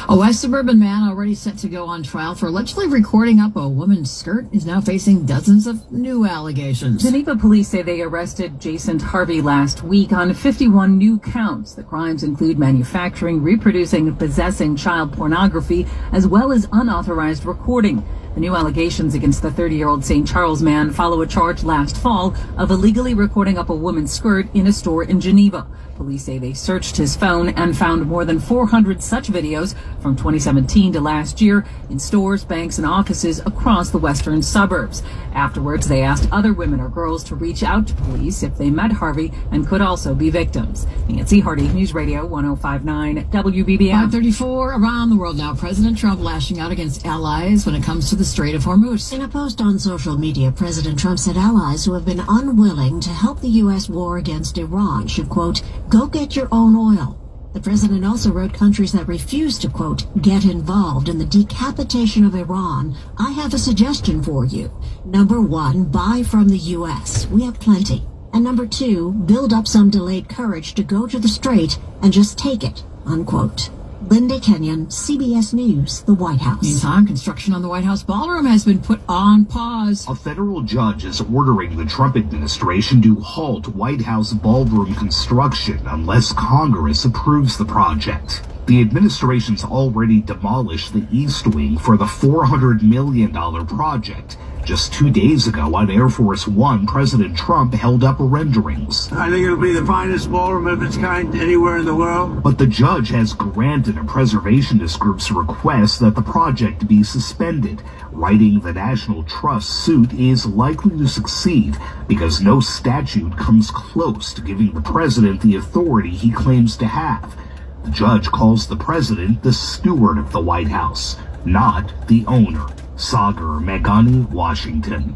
A West Suburban man already set to go on trial for allegedly recording up a woman's skirt is now facing dozens of new allegations. Geneva police say they arrested Jason Harvey last week on 51 new counts. The crimes include manufacturing, reproducing, and possessing child pornography, as well as unauthorized recording. The new allegations against the 30-year-old St. Charles man follow a charge last fall of illegally recording up a woman's skirt in a store in Geneva. Police say they searched his phone and found more than 400 such videos from 2017 to last year in stores, banks, and offices across the western suburbs. Afterwards, they asked other women or girls to reach out to police if they met Harvey and could also be victims. Nancy Hardy, News Radio 105.9 WBBM. 534 around the world now. President Trump lashing out against allies when it comes to the Strait of Hormuz. In a post on social media, President Trump said allies who have been unwilling to help the U.S. war against Iran should, quote, go get your own oil. The president also wrote countries that refuse to, quote, get involved in the decapitation of Iran. I have a suggestion for you. Number 1, buy from the U.S. We have plenty. And number 2, build up some delayed courage to go to the Strait and just take it, unquote. Linda Kenyon, CBS News, the White House. Meantime, construction on the White House ballroom has been put on pause. A federal judge is ordering the Trump administration to halt White House ballroom construction unless Congress approves the project. The administration's already demolished the East Wing for the $400 million project. Just 2 days ago on Air Force One, President Trump held up renderings. I think it'll be the finest ballroom of its kind anywhere in the world. But the judge has granted a preservationist group's request that the project be suspended, writing the National Trust suit is likely to succeed because no statute comes close to giving the president the authority he claims to have. The judge calls the president the steward of the White House, not the owner. Sagar Meghani, Washington.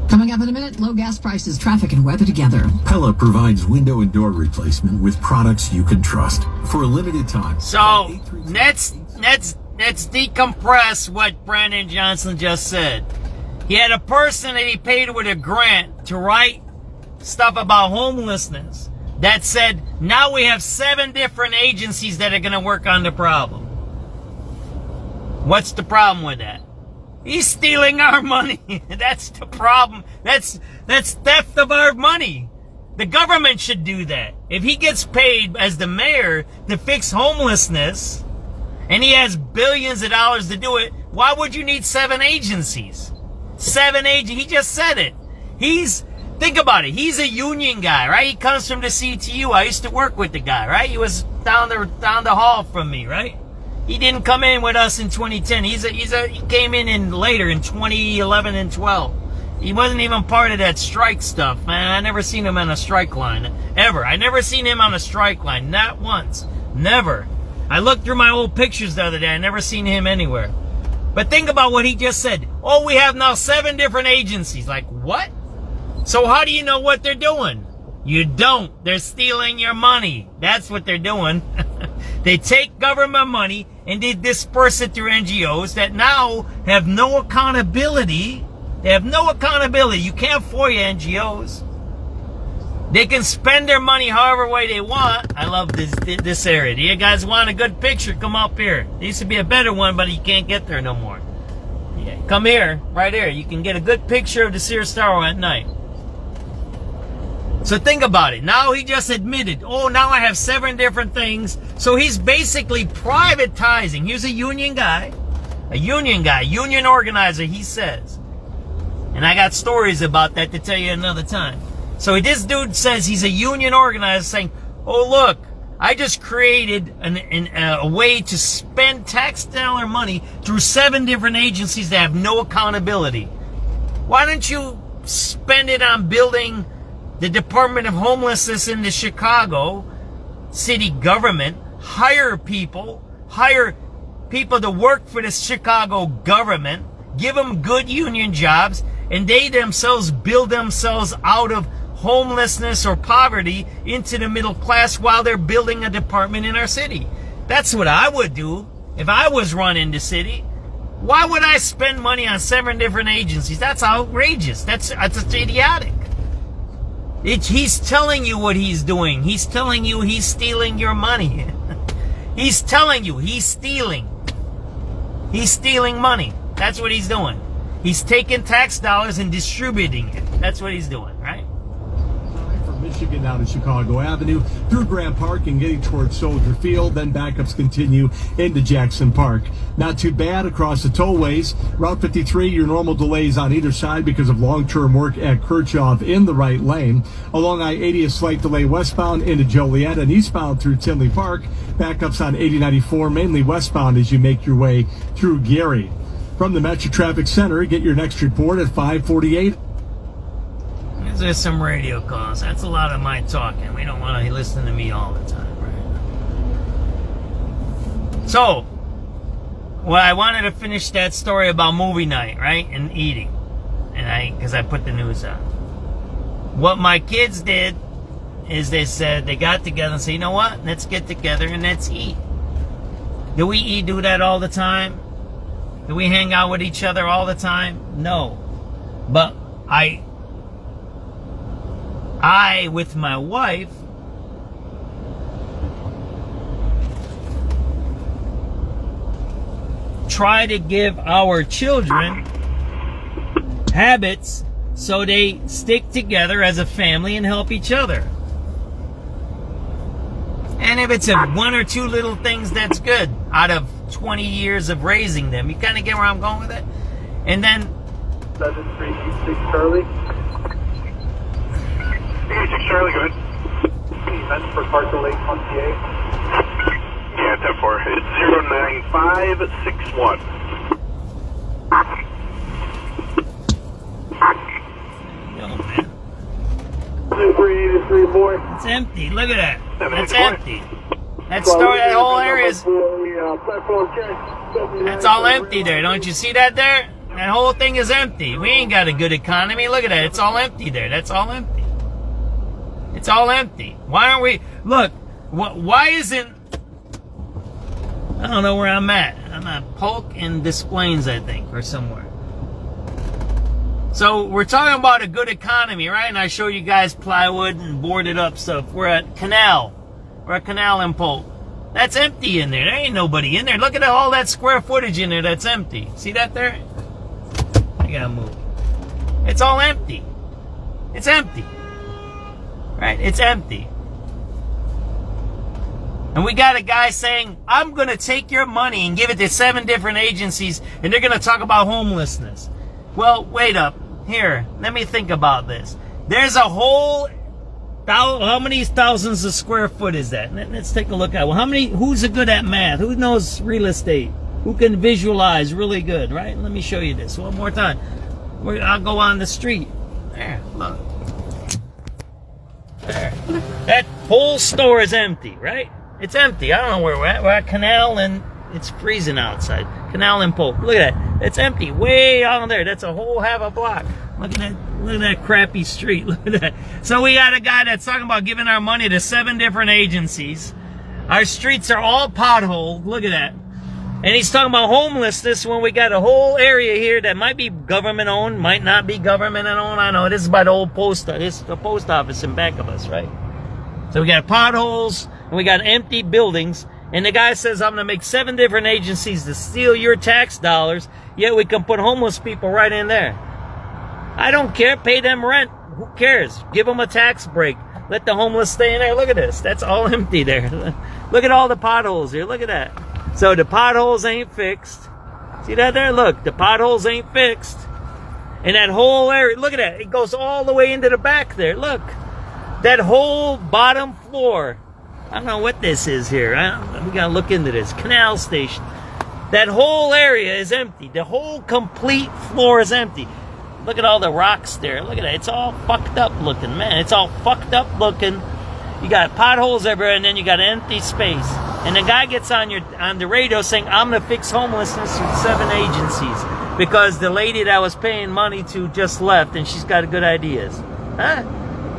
Coming up in a minute, low gas prices, traffic, and weather together. Pella provides window and door replacement with products you can trust for a limited time. So let's decompress what Brandon Johnson just said. He had a person that he paid with a grant to write stuff about homelessness that said, now we have 7 different agencies that are going to work on the problem. What's the problem with that? He's stealing our money. That's the problem. That's theft of our money. The government should do that. If he gets paid as the mayor to fix homelessness, and he has billions of dollars to do it, why would you need 7 agencies? 7 agencies. He just said it. Think about it. He's a union guy, right? He comes from the CTU. I used to work with the guy, right? He was down the hall from me, right? He didn't come in with us in 2010. He came in later in 2011 and 12. He wasn't even part of that strike stuff, man. I never seen him on a strike line, ever. I never seen him on a strike line, not once, never. I looked through my old pictures the other day. I never seen him anywhere. But think about what he just said. Oh, we have now 7 different agencies. Like, what? So how do you know what they're doing? You don't. They're stealing your money. That's what they're doing. They take government money and they disperse it through NGOs that now have no accountability. They have no accountability. You can't FOIA NGOs. They can spend their money however way they want. I love this area. Do you guys want a good picture? Come up here. There used to be a better one, but you can't get there no more. Yeah, come here, right here. You can get a good picture of the Sears Tower at night. So think about it. Now he just admitted, oh, now I have 7 different things. So he's basically privatizing. He's a union guy, union organizer, he says. And I got stories about that to tell you another time. So this dude says he's a union organizer saying, oh, look, I just created a way to spend tax dollar money through 7 different agencies that have no accountability. Why don't you spend it on building the Department of Homelessness in the Chicago city government, hire people to work for the Chicago government, give them good union jobs, and they themselves build themselves out of homelessness or poverty into the middle class while they're building a department in our city. That's what I would do if I was running the city. Why would I spend money on 7 different agencies? That's outrageous. That's idiotic. He's telling you what he's doing. He's telling you he's stealing your money. He's telling you he's stealing. He's stealing money. That's what he's doing. He's taking tax dollars and distributing it. That's what he's doing, right? Michigan down to Chicago Avenue through Grant Park and getting towards Soldier Field. Then backups continue into Jackson Park. Not too bad across the tollways. Route 53, your normal delays on either side because of long-term work at Kirchhoff in the right lane. Along I-80, a slight delay westbound into Joliet and eastbound through Tinley Park. Backups on 8094, mainly westbound as you make your way through Gary. From the Metro Traffic Center, get your next report at 5:48. There's some radio calls. That's a lot of my talking. We don't want to listen to me all the time, right? So, well, I wanted to finish that story about movie night, right? And eating. And because I put the news on. What my kids did is they said, they got together and said, you know what? Let's get together and let's eat. Do we do that all the time? Do we hang out with each other all the time? No. But I with my wife, try to give our children habits so they stick together as a family and help each other. And if it's one or two little things, that's good. Out of 20 years of raising them, you kind of get where I'm going with it. And then 7386 Charlie. 86 Charlie, good. That's for Parker Lake 28. Yeah, 10-4. It's 09561. Yo, man. 2383 boy. It's empty. Look at that. That's empty. That story, that whole area is... That's all empty there. Don't you see that there? That whole thing is empty. We ain't got a good economy. Look at that. It's all empty there. That's all empty. It's all empty. Why aren't we... Look, why isn't... I don't know where I'm at. I'm at Polk and Des Plaines, I think, or somewhere. So we're talking about a good economy, right? And I show you guys plywood and boarded up stuff. We're at Canal. We're at Canal in Polk. That's empty in there. There ain't nobody in there. Look at all that square footage in there that's empty. See that there? I gotta move. It's all empty. It's empty. Right? It's empty. And we got a guy saying, I'm gonna take your money and give it to 7 different agencies and they're gonna talk about homelessness. Well, wait up. Here, let me think about this. There's a whole... How many thousands of square foot is that? Let's take a look at it. Well, who's good at math? Who knows real estate? Who can visualize really good, right? Let me show you this one more time. I'll go on the street. There, look. There. That whole store is empty, right? It's empty. I don't know where we're at. We're at Canal and it's freezing outside. Canal and Polk. Look at that. It's empty. Way out there. That's a whole half a block. Look at that. Look at that crappy street. Look at that. So we got a guy that's talking about giving our money to 7 different agencies. Our streets are all potholed. Look at that. And he's talking about homelessness when we got a whole area here that might be government owned, might not be government owned. I know this is by the old post. This is the post office in back of us, right? So we got potholes and we got empty buildings. And the guy says, I'm going to make 7 different agencies to steal your tax dollars, yet we can put homeless people right in there. I don't care. Pay them rent. Who cares? Give them a tax break. Let the homeless stay in there. Look at this. That's all empty there. Look at all the potholes here. Look at that. So the potholes ain't fixed. See that there? Look, the potholes ain't fixed. And that whole area, look at that. It goes all the way into the back there. Look. That whole bottom floor. I don't know what this is here. We got to look into this. Canal station. That whole area is empty. The whole complete floor is empty. Look at all the rocks there. Look at that. It's all fucked up looking, man. It's all fucked up looking. You got potholes everywhere, and then you got an empty space. And the guy gets on the radio saying, I'm going to fix homelessness with 7 agencies because the lady that I was paying money to just left, and she's got good ideas. Huh?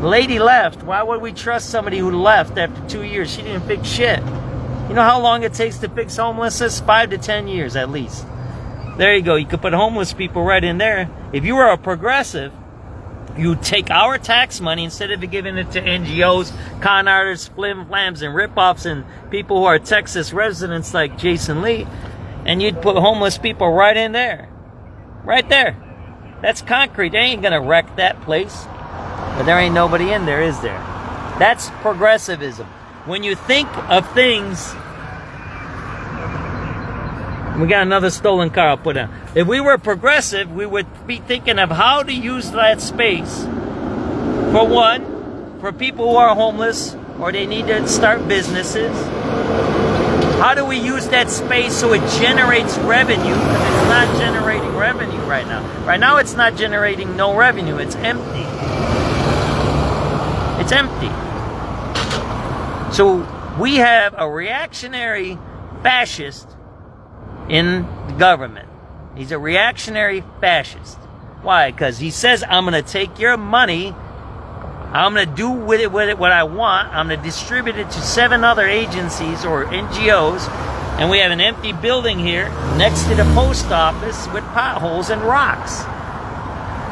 The lady left. Why would we trust somebody who left after 2 years? She didn't fix shit. You know how long it takes to fix homelessness? 5 to 10 years at least. There you go. You could put homeless people right in there. If you were a progressive, you take our tax money instead of giving it to NGOs, con artists, flim flams, and ripoffs, and people who are Texas residents like Jason Lee, and you'd put homeless people right in there. Right there. That's concrete. They ain't gonna wreck that place. But there ain't nobody in there, is there? That's progressivism. When you think of things... We got another stolen car I'll put down. If we were progressive, we would be thinking of how to use that space. For one, for people who are homeless or they need to start businesses. How do we use that space so it generates revenue? Because it's not generating revenue right now. Right now it's not generating no revenue. It's empty. It's empty. So we have a reactionary fascist in the government. He's a reactionary fascist. Why? Because he says, I'm going to take your money, I'm going to do with it what I want, I'm going to distribute it to 7 other agencies or NGOs, and we have an empty building here next to the post office with potholes and rocks.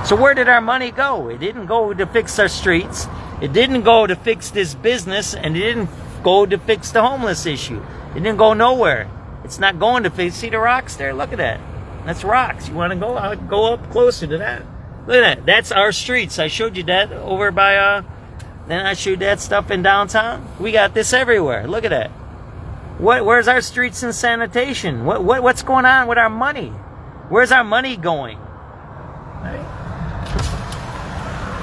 So where did our money go? It didn't go to fix our streets, it didn't go to fix this business, and it didn't go to fix the homeless issue. It didn't go nowhere. It's not going to fix. See the rocks there? Look at that. That's rocks. You want to go? I'll go up closer to that. Look at that. That's our streets. I showed you that over by, then I showed that stuff in downtown. We got this everywhere. Look at that. Where's our streets and sanitation? What's going on with our money? Where's our money going? Right?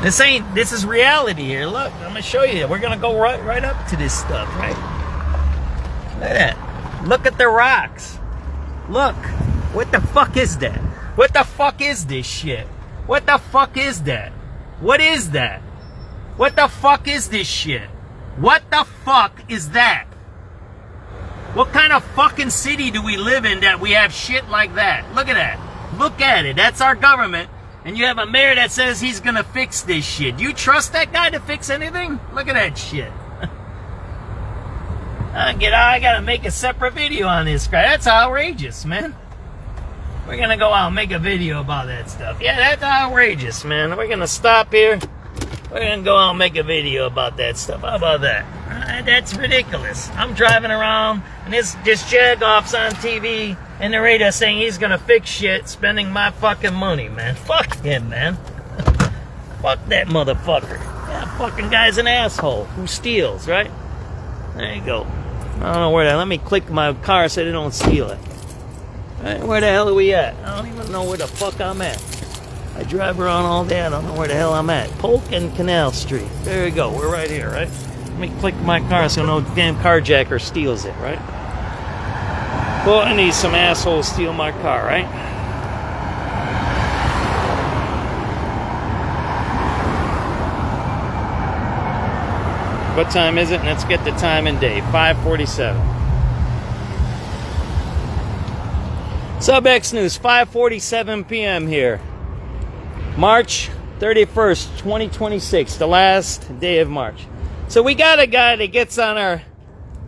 This is reality here. Look, I'm going to show you. We're going to go right up to this stuff, right? Look at that. Look at the rocks. Look. What the fuck is that? What the fuck is this shit? What the fuck is that? What is that? What the fuck is this shit? What the fuck is that? What kind of fucking city do we live in that we have shit like that? Look at that. Look at it. That's our government. And you have a mayor that says he's gonna fix this shit. Do you trust that guy to fix anything? Look at that shit. I gotta make a separate video on this guy. That's outrageous, man. We're gonna go out and make a video about that stuff. Yeah, that's outrageous, man. We're gonna stop here. We're gonna go out and make a video about that stuff. How about that? That's ridiculous. I'm driving around and this jagoff's on TV and the radio saying he's gonna fix shit, spending my fucking money, man. Fuck him, man. Fuck that motherfucker. That fucking guy's an asshole who steals, right? There you go. I don't know where that. Let me click my car so they don't steal it. Right, where the hell are we at? I don't even know where the fuck I'm at. I drive around all day. I don't know where the hell I'm at. Polk and Canal Street. There we go. We're right here, right? Let me click my car so no damn carjacker steals it, right? Well, I need some asshole steal my car, right? What time is it? Let's get the time and day. 5:47. SubX.News, 5:47 p.m. here. March 31st, 2026, the last day of March. So we got a guy that gets on our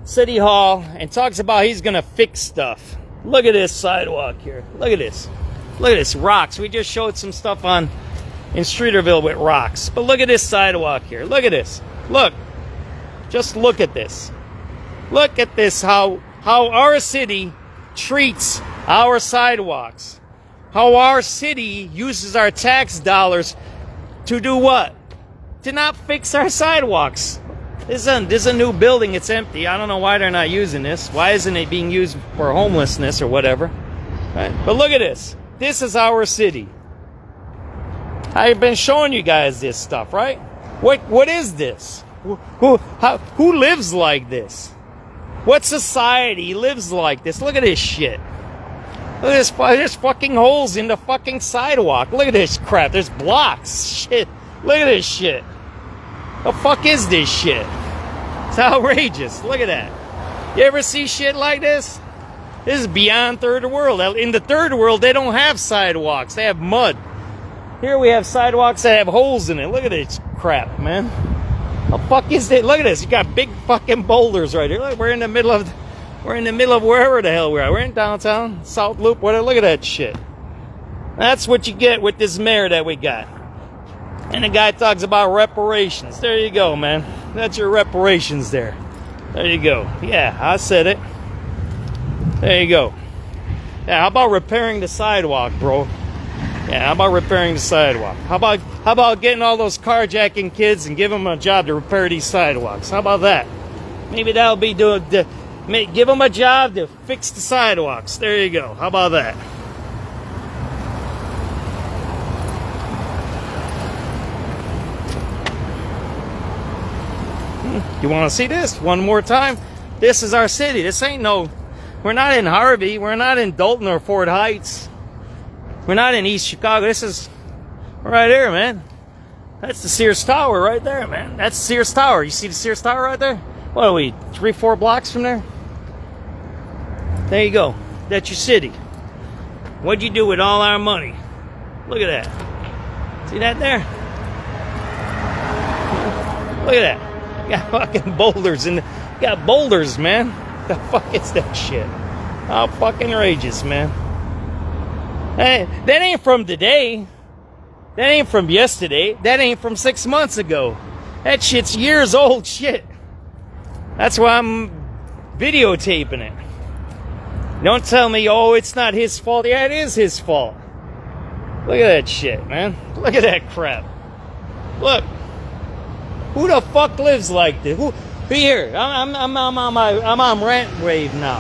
city hall and talks about he's going to fix stuff. Look at this sidewalk here. Look at this. Look at this, rocks. We just showed some stuff in Streeterville with rocks. But look at this sidewalk here. Look at this. Look. Just look at this. Look at this, how our city treats our sidewalks. How our city uses our tax dollars to do what? To not fix our sidewalks. This is a new building. It's empty. I don't know why they're not using this. Why isn't it being used for homelessness or whatever? Right? But look at this. This is our city. I've been showing you guys this stuff, right? What is this? Who lives like this? What society lives like this? Look at this shit. Look at this. There's fucking holes in the fucking sidewalk. Look at this crap. There's blocks. Shit. Look at this shit. The fuck is this shit? It's outrageous. Look at that. You ever see shit like this? This is beyond third world. In the third world, they don't have sidewalks. They have mud. Here we have sidewalks that have holes in it. Look at this crap, man. The fuck is it? Look at this. You got big fucking boulders right here. Look, we're in the middle of wherever the hell we're at. We're in downtown, South Loop, whatever. Look at that shit. That's what you get with this mayor that we got. And the guy talks about reparations. There you go, man. That's your reparations there. There you go. Yeah, I said it. There you go. Yeah, how about repairing the sidewalk, bro? Yeah, how about repairing the sidewalk? How about getting all those carjacking kids and give them a job to repair these sidewalks? How about that? Maybe that'll be give them a job to fix the sidewalks. There you go. How about that? You want to see this one more time? This is our city. This ain't no... We're not in Harvey. We're not in Dalton or Fort Heights. We're not in East Chicago. This is right here, man. That's the Sears Tower right there, man. That's the Sears Tower. You see the Sears Tower right there? What are we, 3-4 blocks from there? There you go. That's your city. What'd you do with all our money? Look at that. See that there? Look at that. Got fucking boulders and got boulders, man. The fuck is that shit? How fucking outrageous, man. Hey, that ain't from today. That ain't from yesterday. That ain't from 6 months ago. That shit's years old shit. That's why I'm videotaping it. Don't tell me, oh, it's not his fault. Yeah, it is his fault. Look at that shit, man. Look at that crap. Look. Who the fuck lives like this? Who? Here, I'm on rant wave now.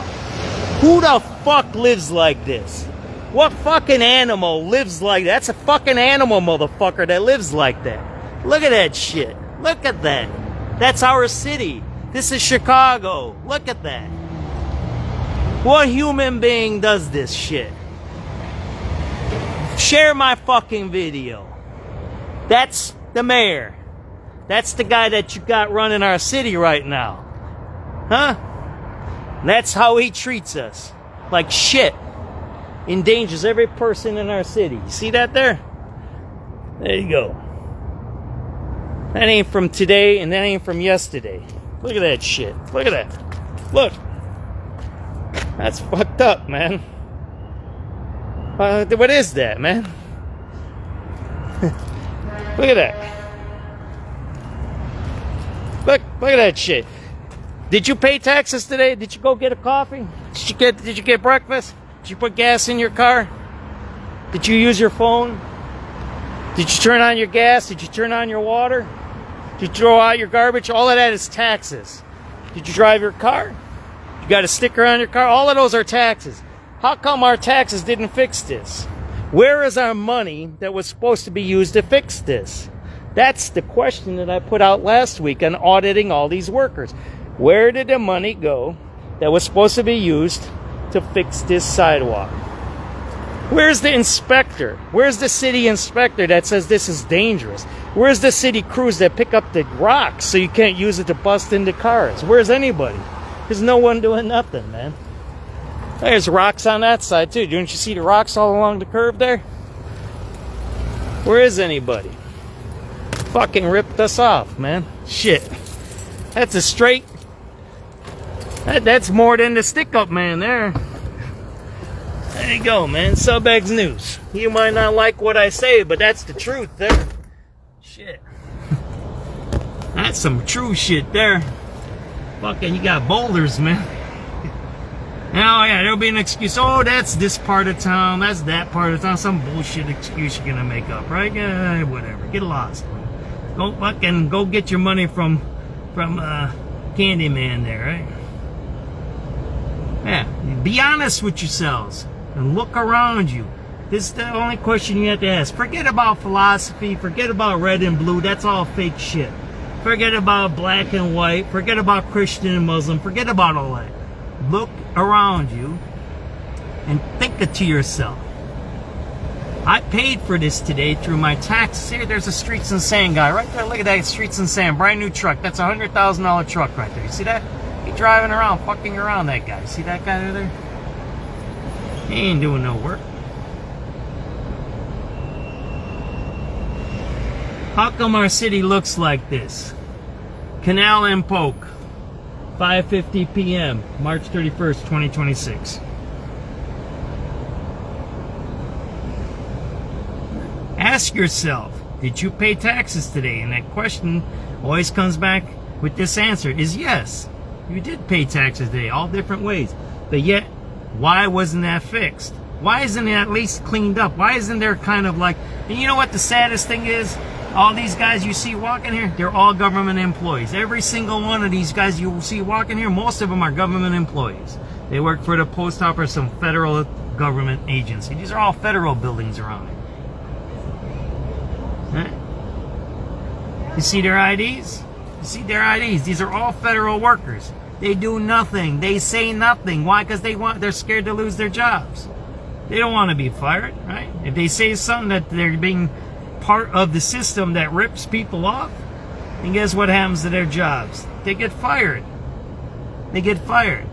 Who the fuck lives like this? What fucking animal lives like that? That's a fucking animal, motherfucker, that lives like that. Look at that shit. Look at that. That's our city. This is Chicago. Look at that. What human being does this shit? Share my fucking video. That's the mayor. That's the guy that you got running our city right now. Huh? That's how he treats us. Like shit. Endangers every person in our city. You see that there? There you go. That ain't from today and that ain't from yesterday. Look at that shit. Look at that. Look. That's fucked up, man. What is that, man? Look at that. Look at that shit. Did you pay taxes today? Did you go get a coffee? Did you get breakfast? Did you put gas in your car? Did you use your phone? Did you turn on your gas? Did you turn on your water? Did you throw out your garbage? All of that is taxes. Did you drive your car? You got a sticker on your car? All of those are taxes. How come our taxes didn't fix this? Where is our money that was supposed to be used to fix this? That's the question that I put out last week on auditing all these workers. Where did the money go that was supposed to be used to fix this sidewalk? Where's the inspector? Where's the city inspector that says this is dangerous? Where's the city crews that pick up the rocks so you can't use it to bust into cars? Where's anybody? There's no one doing nothing, man. There's rocks on that side too. Don't you see the rocks all along the curb there? Where is anybody? Fucking ripped us off, man. Shit. That's a straight... That's more than the stick-up man there. There you go, man. SubX.News. You might not like what I say, but that's the truth there. Shit. That's some true shit there. Fucking, you got boulders, man. Oh, yeah, there'll be an excuse. Oh, that's this part of town. That's that part of town. Some bullshit excuse you're gonna make up, right? Yeah, whatever. Get lost. Go get your money from Candyman there, right? Yeah, be honest with yourselves and look around you. This is the only question you have to ask. Forget about philosophy. Forget about red and blue. That's all fake shit. Forget about black and white. Forget about Christian and Muslim. Forget about all that. Look around you and think it to yourself. I paid for this today through my taxes. Here, there's a Streets and Sand guy right there. Look at that Streets and Sand, brand new truck. That's a $100,000 truck right there. You see that? He driving around, fucking around, that guy. See that guy there? He ain't doing no work. How come our city looks like this? Canal and Polk, 5:50 p.m., March 31st, 2026. Ask yourself, did you pay taxes today? And that question always comes back with this answer is yes. You did pay taxes today, all different ways. But yet, why wasn't that fixed? Why isn't it at least cleaned up? Why isn't there kind of like, and you know what the saddest thing is? All these guys you see walking here, they're all government employees. Every single one of these guys you see walking here, most of them are government employees. They work for the post office, some federal government agency. These are all federal buildings around here. Right? You see their IDs? You see their IDs? These are all federal workers. They do nothing. They say nothing. Why? Because they're scared to lose their jobs. They don't want to be fired, right? If they say something that they're being part of the system that rips people off, and guess what happens to their jobs? They get fired. They get fired.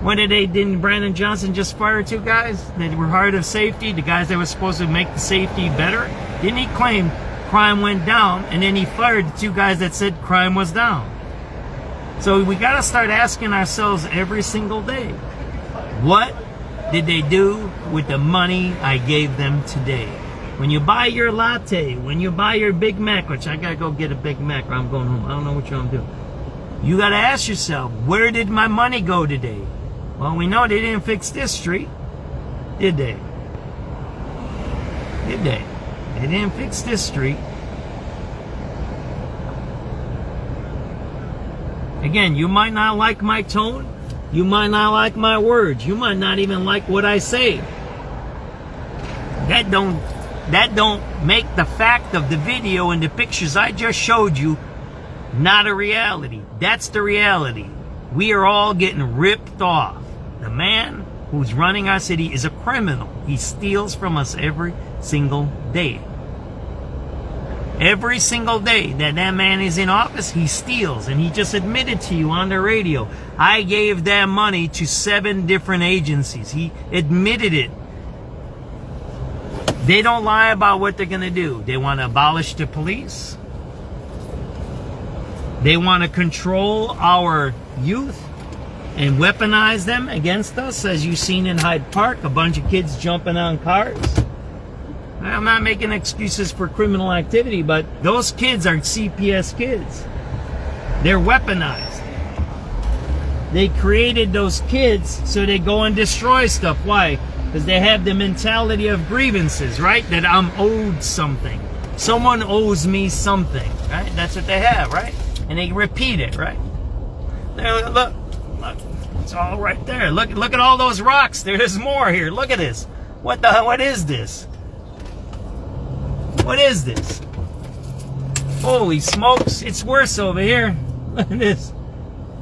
When didn't Brandon Johnson just fire 2 guys that were hired of safety, the guys that were supposed to make the safety better? Didn't he claim crime went down, and then he fired the 2 guys that said crime was down? So we got to start asking ourselves every single day, what did they do with the money I gave them today? When you buy your latte, when you buy your Big Mac, which I gotta go get a Big Mac or I'm going home, I don't know what you're gonna do. You gotta ask yourself, where did my money go today? Well, we know they didn't fix this street, did they? Did they? They didn't fix this street. Again, you might not like my tone, you might not like my words, you might not even like what I say. That don't make the fact of the video and the pictures I just showed you not a reality. That's the reality. We are all getting ripped off. The man who's running our city is a criminal. He steals from us every single day. Every single day that man is in office, he steals. And he just admitted to you on the radio, I gave that money to 7 different agencies. He admitted it. They don't lie about what they're going to do. They want to abolish the police. They want to control our youth and weaponize them against us, as you've seen in Hyde Park, a bunch of kids jumping on cars. I'm not making excuses for criminal activity, but those kids are CPS kids. They're weaponized. They created those kids so they go and destroy stuff. Why? Because they have the mentality of grievances, right? That I'm owed something. Someone owes me something, right? That's what they have, right? And they repeat it, right? There, look, it's all right there. Look at all those rocks. There's more here. Look at this. What is this? What is this? Holy smokes, it's worse over here. Look at this.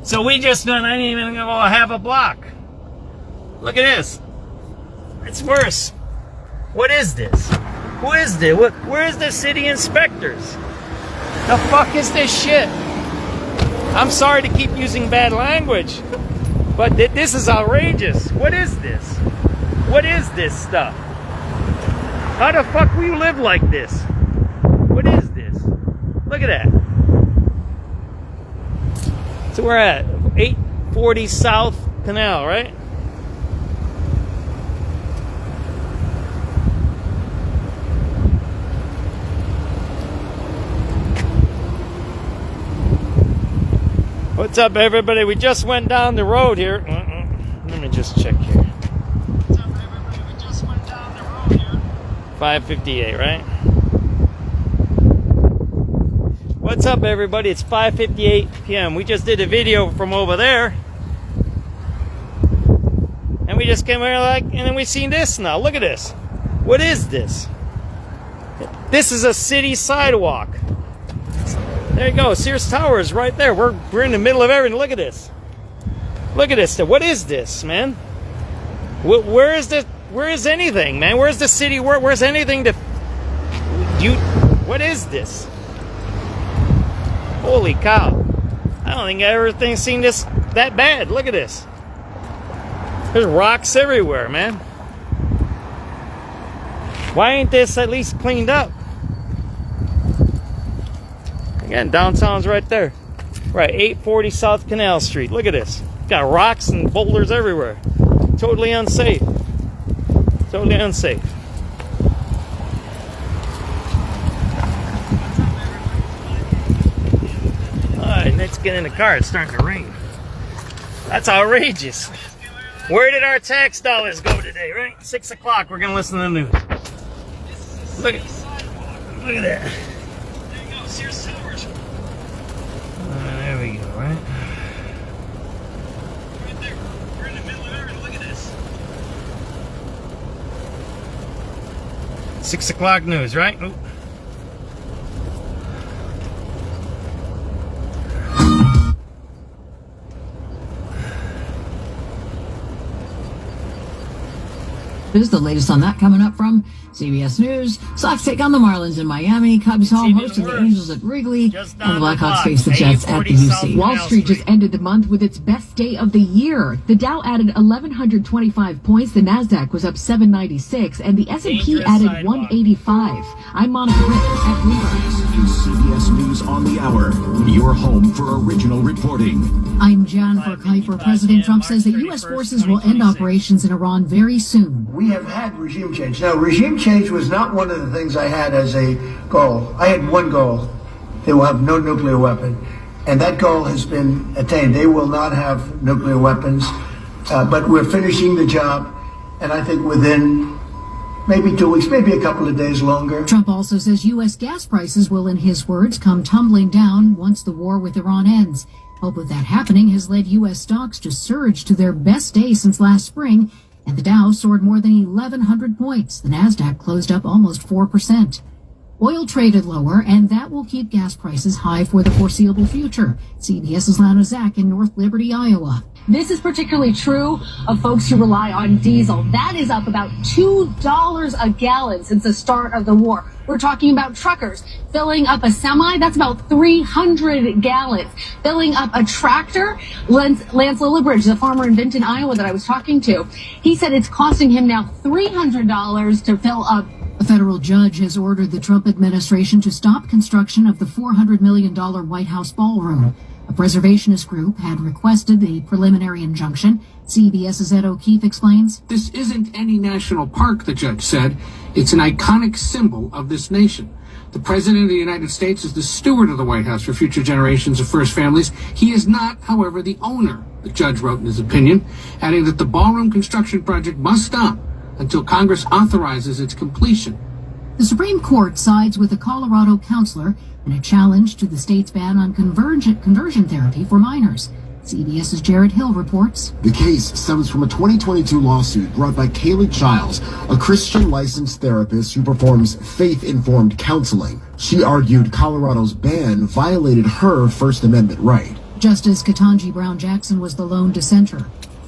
So we just done, I didn't even go half a block. Look at this. It's worse. What is this? Who is this? Where's the city inspectors? The fuck is this shit? I'm sorry to keep using bad language, but this is outrageous. What is this? What is this stuff? How the fuck will you live like this? What is this? Look at that. So we're at 840 South Canal, right? What's up, everybody? We just went down the road here. Let me just check here. What's up, everybody? We just went down the road here. 5:58, right? What's up, everybody? It's 5:58 p.m. We just did a video from over there. And we just came here and then we seen this now. Look at this. What is this? This is a city sidewalk. There you go. Sears Tower is right there. We're in the middle of everything. Look at this. Look at this. What is this, man? Where is anything, man? Where's the city? Where's anything to... What is this? Holy cow. I don't think I ever seen this that bad. Look at this. There's rocks everywhere, man. Why ain't this at least cleaned up? Again, downtown's right there. Right, 840 South Canal Street. Look at this. Got rocks and boulders everywhere. Totally unsafe. Totally unsafe. Alright, let's get in the car. It's starting to rain. That's outrageous. Where did our tax dollars go today, right? 6 o'clock, we're going to listen to the news. Look at that. There you go, Sears Towers. There we go, right? Right there. We're in the middle of everything. Look at this. 6 o'clock news, right? Ooh. Here's the latest on that coming up from CBS News. Sox take on the Marlins in Miami. Cubs home hosting the Angels at Wrigley. And the Blackhawks face the Jets at the UC. Wall Street just ended the month with its best day of the year. The Dow added 1,125 points. The Nasdaq was up 796, and the S&P added 185. I'm Monica Rick at Bloomberg. CBS News on the Hour, your home for original reporting. I'm Jan Kuiper. President Trump says that U.S. forces will end operations in Iran very soon. We have had regime change. Now, regime change was not one of the things I had as a goal. I had one goal. They will have no nuclear weapon. And that goal has been attained. They will not have nuclear weapons. But we're finishing the job. And I think within maybe 2 weeks, maybe a couple of days longer. Trump also says U.S. gas prices will, in his words, come tumbling down once the war with Iran ends. Hope of that happening has led U.S. stocks to surge to their best day since last spring, and the Dow soared more than 1,100 points. The Nasdaq closed up almost 4%. Oil traded lower, and that will keep gas prices high for the foreseeable future. CBS's Lana Zach in North Liberty, Iowa. This is particularly true of folks who rely on diesel. That is up about $2 a gallon since the start of the war. We're talking about truckers filling up a semi. That's about 300 gallons. Filling up a tractor. Lance Lillibridge, the farmer in Vinton, Iowa that I was talking to, he said it's costing him now $300 to fill up. A federal judge has ordered the Trump administration to stop construction of the $400 million White House ballroom. A preservationist group had requested the preliminary injunction. CBS's Ed O'Keefe explains. This isn't any national park, the judge said. It's an iconic symbol of this nation. The President of the United States is the steward of the White House for future generations of first families. He is not, however, the owner, the judge wrote in his opinion, adding that the ballroom construction project must stop until Congress authorizes its completion. The Supreme Court sides with a Colorado counselor in a challenge to the state's ban on conversion therapy for minors. CBS's Jared Hill reports. The case stems from a 2022 lawsuit brought by Kaylee Childs, a Christian licensed therapist who performs faith-informed counseling. She argued Colorado's ban violated her First Amendment right. Justice Ketanji Brown Jackson was the lone dissenter.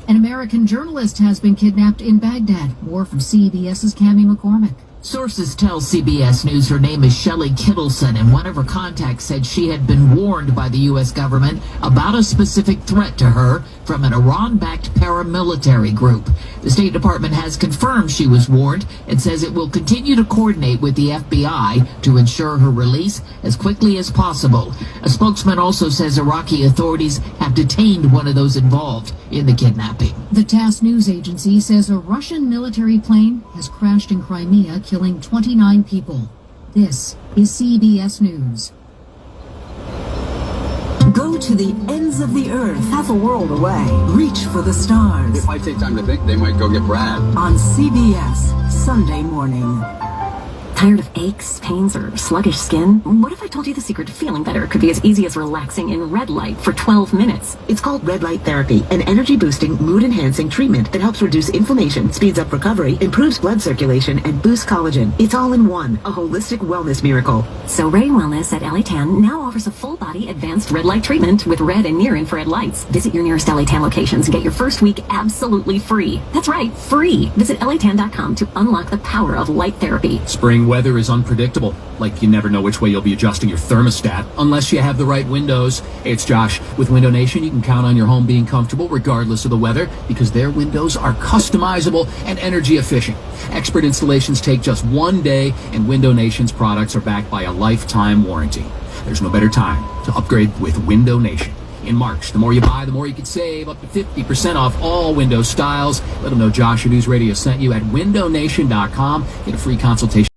An American journalist has been kidnapped in Baghdad. More from CBS's Cammie McCormick. Sources tell CBS News her name is Shelley Kittleson, and one of her contacts said she had been warned by the U.S. government about a specific threat to her from an Iran-backed paramilitary group. The State Department has confirmed she was warned and says it will continue to coordinate with the FBI to ensure her release as quickly as possible. A spokesman also says Iraqi authorities have detained one of those involved in the kidnapping. The TASS news agency says a Russian military plane has crashed in Crimea, killing 29 people. This is CBS News. Go to the ends of the earth, half a world away. Reach for the stars. It might take time to think. They might go get Brad. On CBS, Sunday morning. Tired of aches, pains, or sluggish skin? What if I told you the secret to feeling better could be as easy as relaxing in red light for 12 minutes? It's called red light therapy, an energy-boosting, mood-enhancing treatment that helps reduce inflammation, speeds up recovery, improves blood circulation, and boosts collagen. It's all in one, a holistic wellness miracle. So Ray Wellness at LA Tan now offers a full-body advanced red light treatment with red and near-infrared lights. Visit your nearest LA Tan locations and get your first week absolutely free. That's right, free. Visit LATan.com to unlock the power of light therapy. Spring weather is unpredictable. Like you never know which way you'll be adjusting your thermostat unless you have the right windows. Hey, it's Josh. With Window Nation, you can count on your home being comfortable regardless of the weather because their windows are customizable and energy efficient. Expert installations take just one day, and Window Nation's products are backed by a lifetime warranty. There's no better time to upgrade with Window Nation. In March, the more you buy, the more you can save, up to 50% off all window styles. Let them know Josh or News Radio sent you at windownation.com. Get a free consultation.